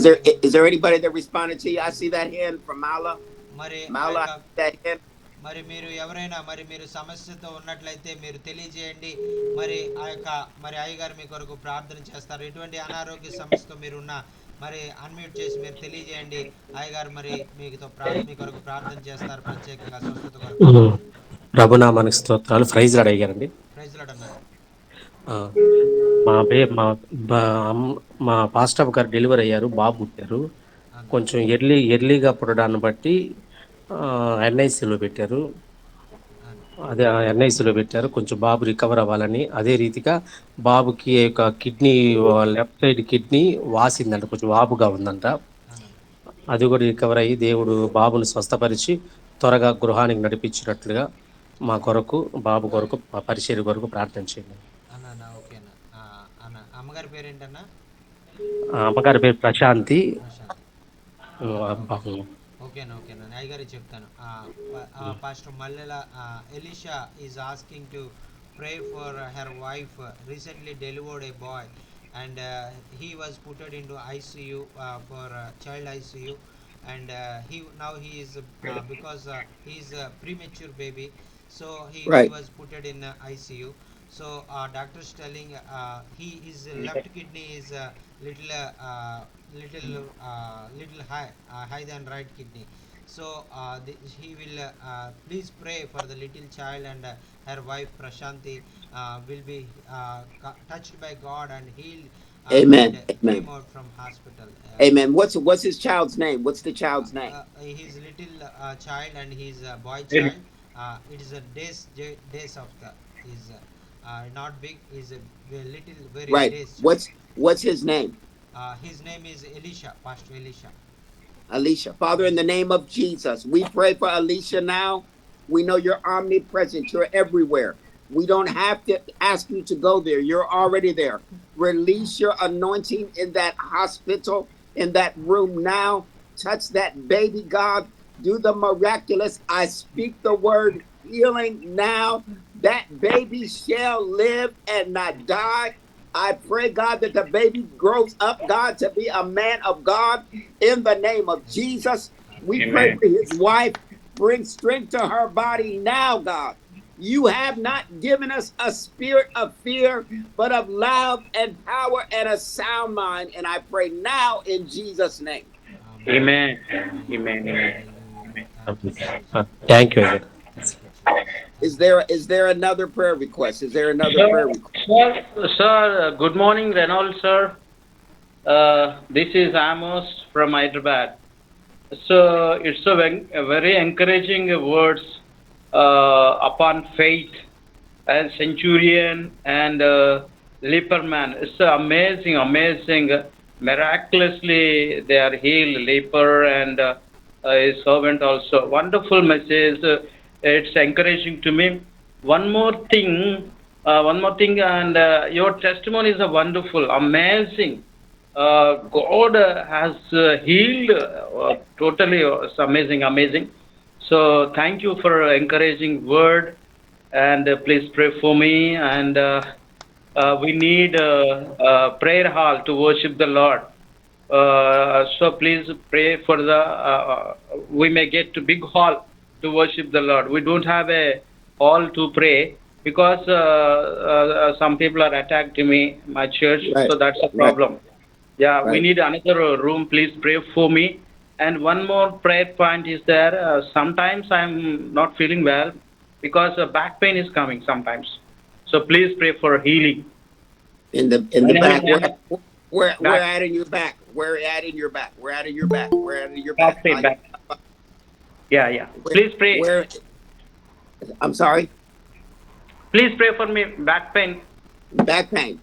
is there anybody that responded to you? I see that hand from Mala. మరి ఆ Mala, I యొక్క see that hand. మరి మీరు ఎవరైనా మరి మీరు సమస్యతో ఉన్నట్లయితే మీరు తెలియజేయండి. మరి ఆ యొక్క మరి అయ్యగారు మీ కొరకు ప్రార్థన చేస్తారు. ఎటువంటి అనారోగ్య సమస్యతో మీరున్న మరి అన్మ్యూట్ చేసి మీరు తెలియజేయండి. అయ్యగారు మరి మీ కొరకు ప్రార్థన చేస్తారు, ప్రత్యేకంగా స్వస్థత కొరకు. ప్రభునామానికి స్తోత్రాలు. ప్రైజ్ లార్డ్ అయ్యారండి. ప్రైజ్ లార్డ్ అన్నారు. ఆ, మా బే మా మా పాస్టర్ గారు డెలివరీ అయ్యారు, బాబు పుట్టారు. అన్న. కొంచెం ఎర్లీగా పుట్టడాన్ని బట్టి ఎన్ఐసిలో పెట్టారు. అన్న. అదే ఎన్ఐసిలో పెట్టారు, కొంచెం బాబు రికవర్ అవ్వాలని. అదే రీతిగా బాబుకి యొక్క కిడ్నీ, లెఫ్ట్ సైడ్ కిడ్నీ వాసిందంట, కొంచెం వాపుగా ఉందంట. అన్న. అది కూడా రికవర్ అయ్యి దేవుడు బాబుని స్వస్థపరిచి త్వరగా గృహానికి నడిపించినట్లుగా మా కొరకు, బాబు కొరకు, మా పరిచర్య కొరకు ప్రార్థన చేయండి. అన్న ఓకేనా. అన్న అమ్మగారి పేరేంటన్నా? అమ్మగారి పేరు ప్రశాంతి. ప్రశాంత్. ఓకేనా ఓకేనా అయ్యగారికి చెప్తాను. Pastor Mallela Elisha is asking to pray for her wife, recently delivered a boy, and he was put into ICU, for child ICU, and he is because he is a premature baby, so he Right. was put in ICU. So doctors telling his left kidney is little high than right kidney. So he will please pray for the little child, and her wife Prashanti will be touched by God and healed, Amen. and Amen. came out from hospital. Amen. What's his child's name? What's the child's name? His little child, and his boy child. It is a days of the is not big, is a little very Right. days child. What's his name? His name is Elisha, Pastor Elisha. Alicia. Father, in the name of Jesus, we pray for Alicia now. We know you're omnipresent. You're everywhere. We don't have to ask you to go there. You're already there. Release your anointing in that hospital, in that room now. Touch that baby, God. Do the miraculous. I speak the word healing now. That baby shall live and not die. I pray, God, that the baby grows up, God, to be a man of God in the name of Jesus. We pray Amen. for his wife. Bring strength to her body now, God. You have not given us a spirit of fear, but of love and power and a sound mind. And I pray now in Jesus' name. Amen. Amen. Thank you అయ్యారు. Is there another prayer request? Is there another prayer request? Sir, good morning, Reynolds, sir. This is Amos from Hyderabad. So it's a very encouraging words upon faith, and centurion and leper man. It's amazing. Miraculously, they are healed, leper and his servant also. Wonderful message. It's encouraging to me. One more thing, and your testimonies are wonderful, amazing. God has healed totally. It's amazing, amazing. So thank you for encouraging word, and please pray for me. And we need a prayer hall to worship the Lord. So please pray for the we may get to big hall to worship the Lord. We don't have a hall to pray because some people are attacking me, my church. Right. So that's a Right. problem. Yeah, we Right. need another room. Please pray for me. And one more prayer point is there. Sometimes I'm not feeling well because back pain is coming sometimes. So please pray for healing. In the My name back. is Ahmed. Where Back at in your back? Where at in your back? Where at in your back? Where at in your back? back pain. Back. Yeah, yeah. Please pray. Where? I'm sorry. Please pray for me. Back pain. Back pain.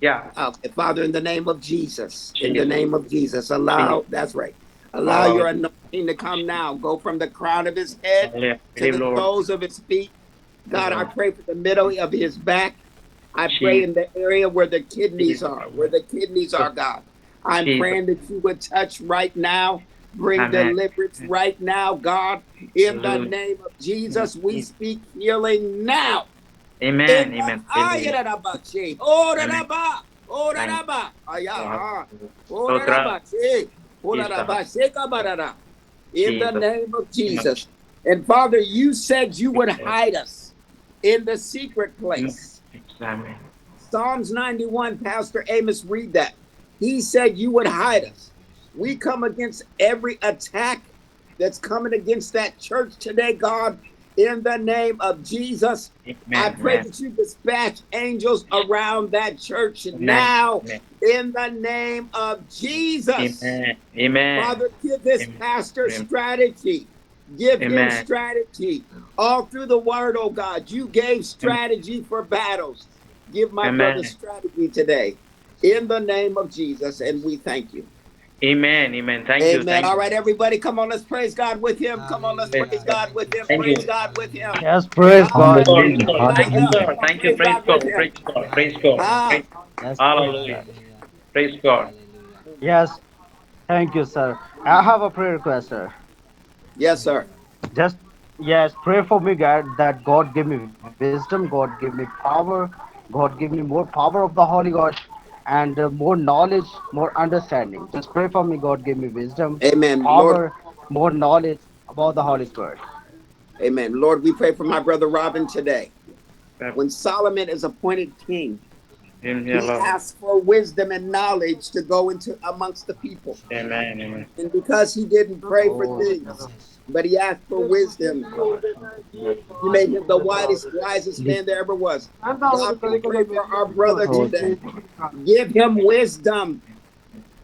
Yeah. Okay, Father, in the name of Jesus, in the Jesus. name of Jesus, allow, that's right, allow your anointing to come now. Go from the crown of his head Hallelujah. to Believe, the Lord. soles of his feet. God, I pray for the middle of his back. I pray Jesus. in the area where the kidneys Jesus. are, God. I'm Jesus. praying that you would touch right now, bring Amen. deliverance right now, God. In the Hallelujah. name of Jesus, we speak healing now. Amen. Amen. Hallelujah. Amen. Thank you. Stotra. Jesus. In the Jesus. name of So much. Jesus. And Father, you said you would hide us in the secret place. Amen. Psalms 91, Pastor Amos, read that. He said you would hide us. We come against every attack that's coming against that church today, God, in the name of Jesus. I Amen. pray Amen. that you dispatch angels around that church Amen. now, Amen. in the name of Jesus. Amen. Amen. Father, give this Amen. pastor strategy. Give him Amen. strategy. All through the word, oh God, you gave strategy for battles. Give my brother Amen. strategy today in the name of Jesus, and we thank you. Amen. Amen. Thank you. Amen. Thank All you. right, everybody, come on, let's praise God with him. Come on, let's Hallelujah. praise God Thank with you, him. Thank Praise you. Jesus. God with him. Hallelujah. Yes, praise God. Praise Hallelujah. God. Come Thank on, you. Thank you. praise Praise God with God. him. Praise God. Praise God. Hallelujah. Ah, Praise. Yes, praise Hallelujah. God. Hallelujah. Praise God. Hallelujah. Yes, thank you, sir. I have a prayer request, sir. yes, sir. Just yes, pray for me, God, that God give me wisdom, God give me power, God give me more power of the Holy Ghost, and more knowledge, more understanding. Just pray for me, God give me wisdom, Amen. Lord, power, more knowledge about the Holy Spirit. amen. Lord, we pray for my brother Robin today. When Solomon is appointed king, In here, he Lord. asked for wisdom and knowledge to go into amongst the people. Amen. Amen. And because he didn't pray for Oh, things, but he asked for wisdom, he made him the wisest man there ever was. God, we pray for our brother oh, today. Give him wisdom.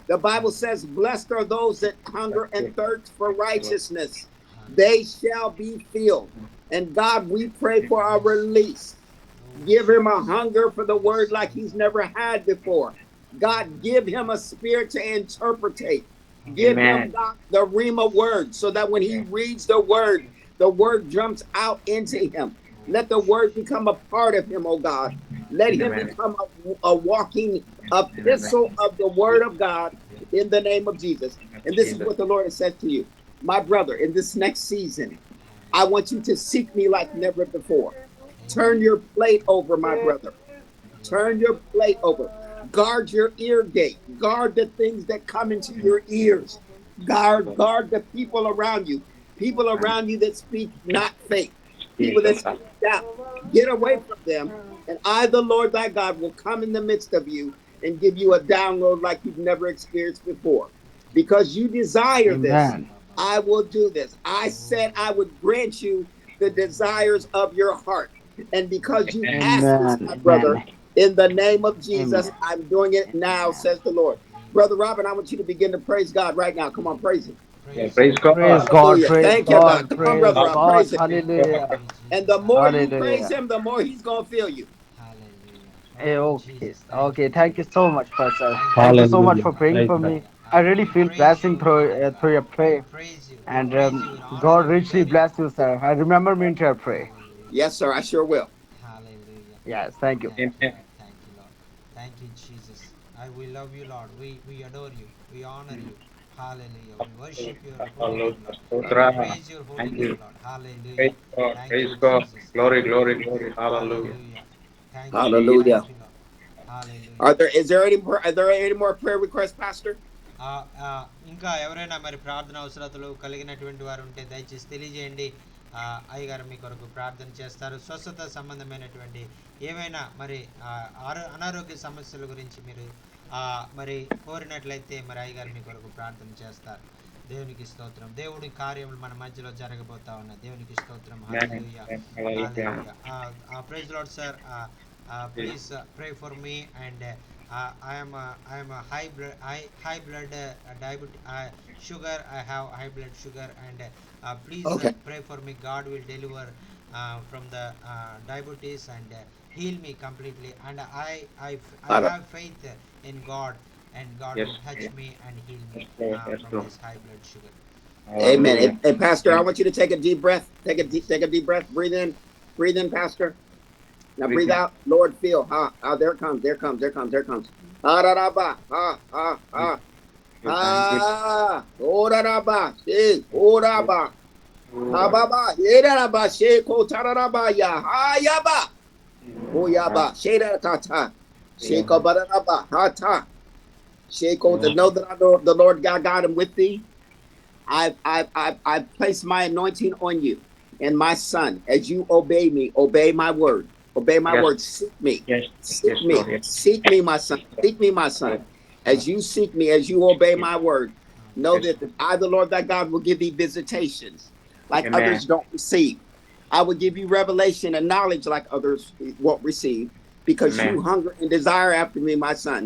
The Bible says, blessed are those that hunger and thirst for righteousness. They shall be filled. And God, we pray for our Yes. release. Oh, Give him a Jesus. hunger for the word Yes, like he's never had before. God, give him a spirit to interpretate. Give him, Amen. God, the Rhema word so that when he reads the word jumps out into him. Let the word become a part of him, oh God. Let him Amen. become a walking Amen. epistle of the word of God in the name of Jesus. And this is Jesus. what the Lord has said to you. My brother, in this next season, I want you to seek me like never before. Turn your plate over, my brother. Turn your plate over. Guard your ear gate. Guard the things that come into your ears. Guard the people around you. People around you that speak not faith. People that Jesus. speak doubt. Get away from them. And I, the Lord thy God, will come in the midst of you and give you a download like you've never experienced before. Because you desire this, amen, I will do this. I said I would grant you the desires of your heart. And because you asked this, amen, my brother, amen, in the name of amen. Jesus, I'm doing it now, says the Lord. Brother Robin, I want you to begin to praise God right now. Come on, praise him. Yeah, Praise praise God. Praise God. God, Hallelujah. praise Thank you, God, God. Come on, praise Brother Robin, God, praise him. hallelujah, Thank you, And the Jesus. more you praise hallelujah. him, the more he's going to feel you. Hallelujah. Oh, Okay, Jesus. Thank okay. you, Thank you Jesus. so much, Pastor. Thank you, Thank you so Jesus. much Hallelujah. for praying Praise for God. me. Hallelujah. I Hallelujah. really We feel praise blessing you, man of through God. your We prayer, praise you. We and praise you in honor God and richly glory. bless you, sir. I remember me in your prayer. Hallelujah. Yes, sir, I sure will. Hallelujah. Yes, thank you. Thank you, Amen. Lord. Thank you, Lord. Thank you, Jesus. We love you, Lord. We adore you. We honor you. Hallelujah. We worship your holy name, Lord. We praise your holy Thank name, you. Lord. Hallelujah. Praise God. Thank Praise you, God. Jesus. Glory, glory, Hallelujah. glory. Hallelujah. Hallelujah. Thank you, Lord. Hallelujah. Thank you, Lord. Hallelujah. Are there any more prayer requests, Pastor? ఇంకా ఎవరైనా మరి ప్రార్థన అవసరతలు కలిగినటువంటి వారు ఉంటే దయచేసి తెలియజేయండి. అయ్యగారు మీ కొరకు ప్రార్థన చేస్తారు. స్వస్థత సంబంధమైనటువంటి ఏవైనా మరి అనారోగ్య సమస్యల గురించి మీరు మరి కోరినట్లయితే మరి అయ్యగారు మీ కొరకు ప్రార్థన చేస్తారు. దేవునికి స్తోత్రం. దేవుడి కార్యములు మన మధ్యలో జరగబోతా ఉన్నాయి. దేవునికి స్తోత్రం. Hallelujah. Hallelujah. Praise Lord sir. Please pray for me, and I am a high blood diabetes sugar. I have high blood sugar, and please Okay. pray for me. God will deliver from the diabetes and heal me completely. And I have faith in God, and God Yes. will touch me and heal me Yes, Lord. Yes, from Lord. this high blood sugar. Amen. Hallelujah. And Pastor, I want you to take a deep breath. Take a deep breath. Breathe in, Pastor. Now breathe out. Lord, feel. There it comes. There comes. There comes. There comes. Ha da da ba. Ha ha ha. Ha. Oh da da ba. She. Oh da ba. Ha ba ba. Ye da da ba. She ko ta da da ba ya. Ha ya ba. Oh ya ba. She da ta ta. She ko ba da da ba. Ha ta. She ko to know that I know the Lord God am with thee. I've placed my anointing on you and my son. As you obey me, obey my word. Obey my Yes. word. Seek me. Yes. Seek Yes, me. Lord. Yes. Seek me, my son. Seek me, my son. As you seek me, as you obey my word, know Yes. that I, the Lord thy God, will give thee visitations like Amen. others don't receive. I will give you revelation and knowledge like others won't receive, because Amen. you hunger and desire after me, my son.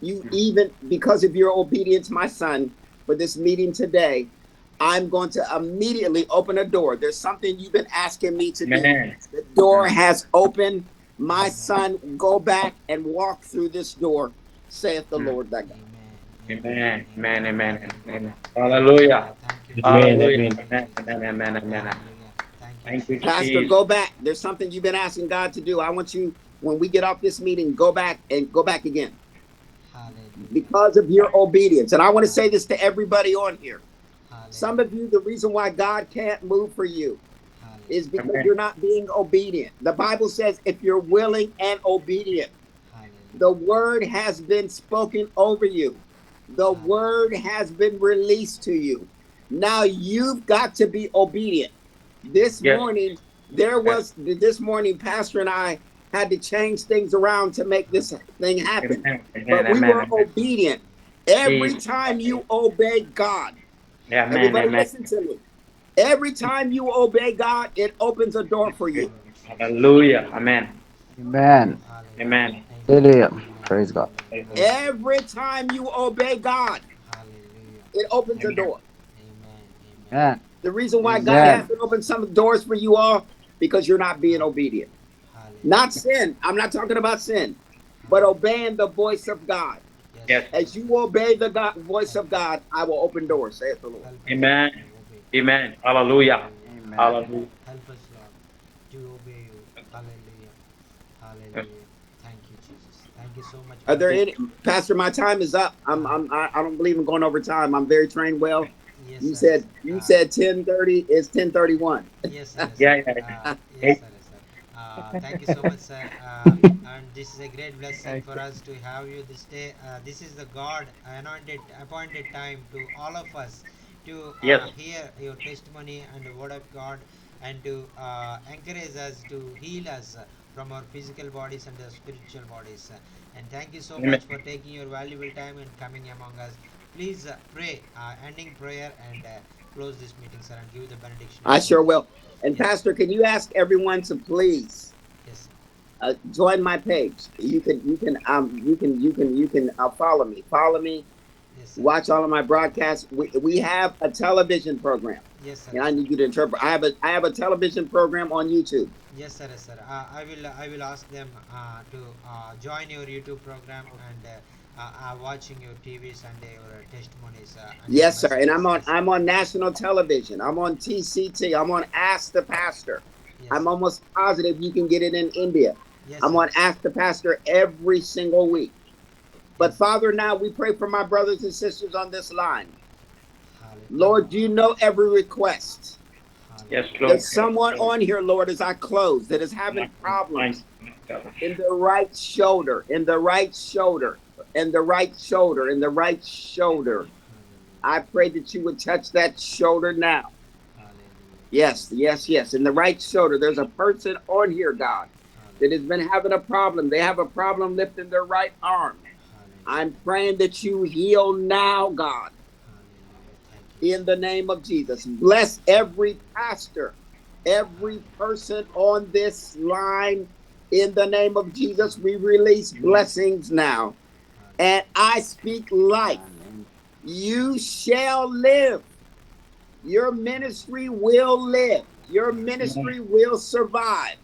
You, even because of your obedience, my son, for this meeting today, I'm going to immediately open a door. There's something you've been asking me to do. Amen. The door has opened. My son, go back and walk through this door, saith the Lord thy God. Amen. Amen. Amen. Amen. Hallelujah. Thank you. Amen. Hallelujah. Amen. Amen. Amen. Amen. Hallelujah. Thank you, Pastor, Jesus. go back. There's something you've been asking God to do. I want you, when we get off this meeting, go back again Hallelujah. because of your obedience. And I want to say this to everybody on here. Some of you, the reason why God can't move for you is because Amen. you're not being obedient. The Bible says if you're willing and obedient, the word has been spoken over you. The word has been released to you. Now you've got to be obedient. This Yes. morning, Yes. this morning, Pastor and I had to change things around to make this thing happen. Amen. But Amen. we Amen. were Amen. obedient. Every Jesus. time you obey God, Amen. everybody Amen. listen to me. Every time you obey God, it opens a door for you. Hallelujah. Amen. Amen. Amen. Hallelujah. Praise God. Every time you obey God, it opens a door. Amen. The reason why God Amen. hasn't opened some doors for you all, because you're not being obedient. Not sin. I'm not talking about sin, but obeying the voice of God. Yes. As you obey the voice of God, I will open doors, saith the Lord. Amen. Amen. Hallelujah. Amen. Hallelujah. Help us, Lord, to obey you. Hallelujah. Hallelujah. Thank you, Jesus. Thank you so much. Are there any, Pastor? My time is up. I don't believe in going over time. I'm very trained well. Yes, You sir. said 10:30. It's 10:31. Yes, sir. Yeah, Yes, yeah. sir. Thank you so much, sir. And this is a great blessing for us to have you this day. This is the God appointed time to all of us to Yes. hear your testimony and the word of God, and to encourage us to heal us from our physical bodies and the spiritual bodies. And thank you so Amen. much for taking your valuable time and coming among us. Please pray, ending prayer, and close this meeting, sir, and give the benediction. I sure will. And Yes. Pastor, can you ask everyone to please Yes, sir. join my page? You can follow me. Follow me. Yes, sir. Watch all of my broadcasts. We have a television program, Yes, sir. and I need you to interpret. I have a television program on YouTube. Yes, sir. Yes, sir. I will ask them to join your YouTube program and watching your TVs and your testimonies. And Yes, your sir. And messages. I'm on national television. I'm on TCT. I'm on Ask the Pastor. Yes, I'm sir. almost positive you can get it in India. Yes, I'm sir. on Ask the Pastor every single week. But Father, now we pray for my brothers and sisters on this line. Hallelujah. Lord, you know every request. Yes, Lord. There's someone on here, Lord, as I close, that is having problems in the right shoulder, in the right shoulder, in the right shoulder, in the right shoulder. I pray that you would touch that shoulder now. Yes, yes, yes. In the right shoulder, there's a person on here, God, that has been having a problem. They have a problem lifting their right arm. I'm praying that you heal now, God, in the name of Jesus. Bless every pastor, every person on this line. In the name of Jesus, we release blessings now. And I speak life. You shall live. Your ministry will live. Your ministry will survive.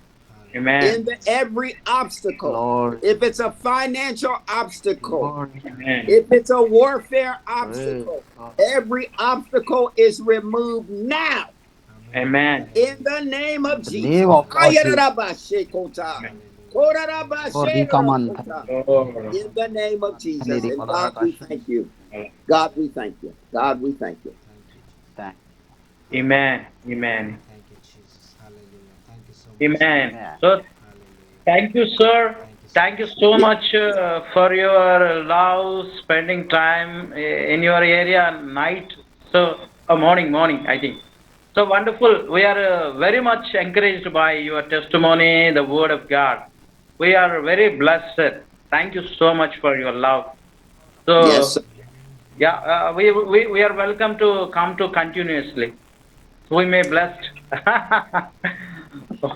Amen. In every obstacle. Lord. If it's a financial obstacle, Lord. Amen. if it's a warfare obstacle, every obstacle is removed now. Amen. In the name of The Jesus. name of God. In the name of Jesus. And God, we thank you. God, we thank you. God, we thank you. Amen. Amen. Thank you, Jesus. Hallelujah. Thank you so much. Amen. Yeah. So Hallelujah. thank you, sir. Thank you so much for your love, spending time in your area night. So morning, I think. So wonderful. We are very much encouraged by your testimony, the word of God. We are very blessed. Thank you so much for your love. So Yes, sir. yeah, we are welcome to come to continuously. We may blessed.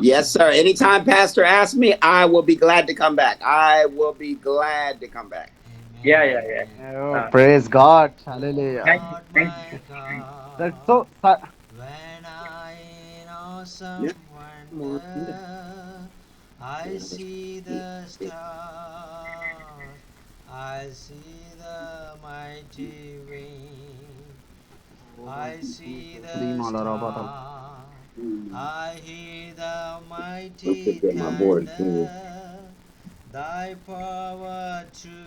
Yes, sir. Anytime Pastor asks me, I will be glad to come back. I will be glad to come back. Amen. Yeah. Oh, praise God. Hallelujah. God, Thank my God. That's so. When I in awesome Yeah. wonder, I see the stars, I see the mighty wing, I see the star, I hear the mighty Get my board. thunder, thy power throughout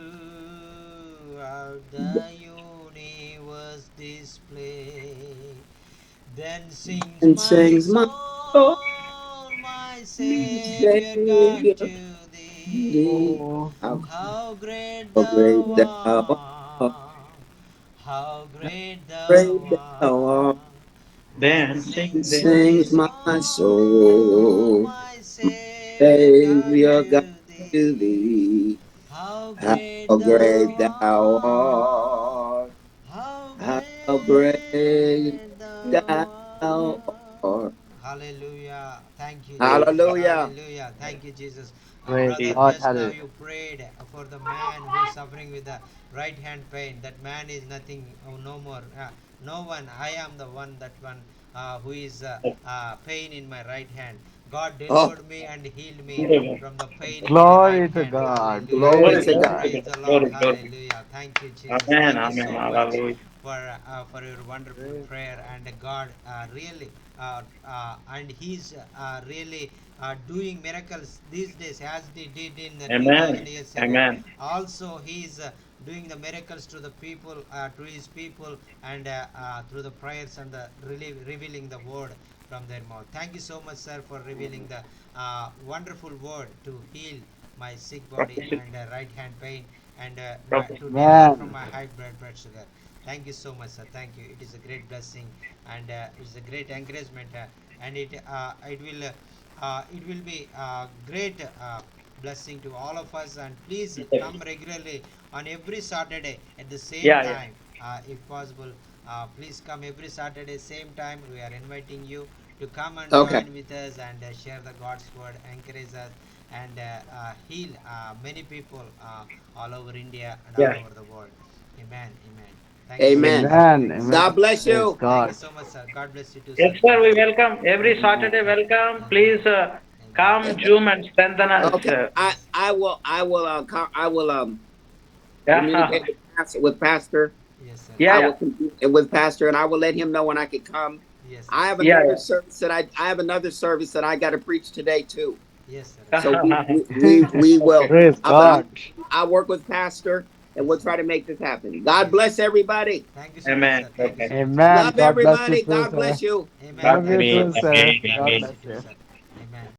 the universe display. Then sings And my sings my soul, soul, my Savior God Savior, to thee. thee. How great How thou great thou art, art, how great thou great thou art. art. Then Dancing, sings my Sings my soul, soul, my Savior God Savior God, to to thee. thee. How How great great thou thou art, art, how how great great thou thou art. art. Hallelujah. Thank you, Jesus. Hallelujah. Hallelujah. Thank you, Jesus. Praise Brother, God. just now Hallelujah. you prayed for the man who is suffering with the right hand pain. That man is nothing, no more. No one. I am the one, that one who is pain in my right hand. God Oh, delivered me and healed me from the pain in my right Glory to hand. God. Hallelujah. glory Praise to God. God. Praise the Lord. glory. Hallelujah. Thank you, Jesus. Amen, Thank you amen, so much hallelujah. for your wonderful prayer. And God really and He's really doing miracles these days, as He did in the 2000 Amen, years ago. amen. Also, He's doing the miracles to the people, to His people, and through the prayers and the revealing the word from their mouth. Thank you so much, sir, for revealing the wonderful word to heal my sick body Prophecy, and right hand pain, and prophecy. to deliver from Man. my high blood sugar. Thank you so much, sir. Thank you. It is a great blessing, and it's a great encouragement, and it will be great blessing to all of us. And please come regularly on every Saturday at the same Yeah. time, if possible. Please come every Saturday, same time. We are inviting you to come and Okay. join with us and share the God's word, encourage us, and heal many people all over India and Yeah. all over the world. Amen. Amen. Thank you so much, Amen. sir. Amen. Thank you so Amen. God much. bless Praise you. Thank you God. so much, sir. God bless you too, Yes, sir. sir, God we bless you. welcome. Every Amen. Saturday, welcome. Amen. Please come, Amen. Zoom, and strengthen us. Okay. Yes. I will Yeah. communicate with Pastor. Yes, sir. Yeah, I yeah. will communicate with Pastor, and I will let him know when I can come. Yes, sir. I have Yeah, another service that I have another service that I got to preach today too. Yes, sir. yeah. So we will. Okay. Praise But God. I work with Pastor, and we'll try to make this happen. God bless everybody. Thank you so much, Amen. sir. Thank you so much. Amen. Love God bless everybody. you too, God sir. bless you. Amen. Love you Amen. too, sir. Amen. God Amen. bless you. Sir.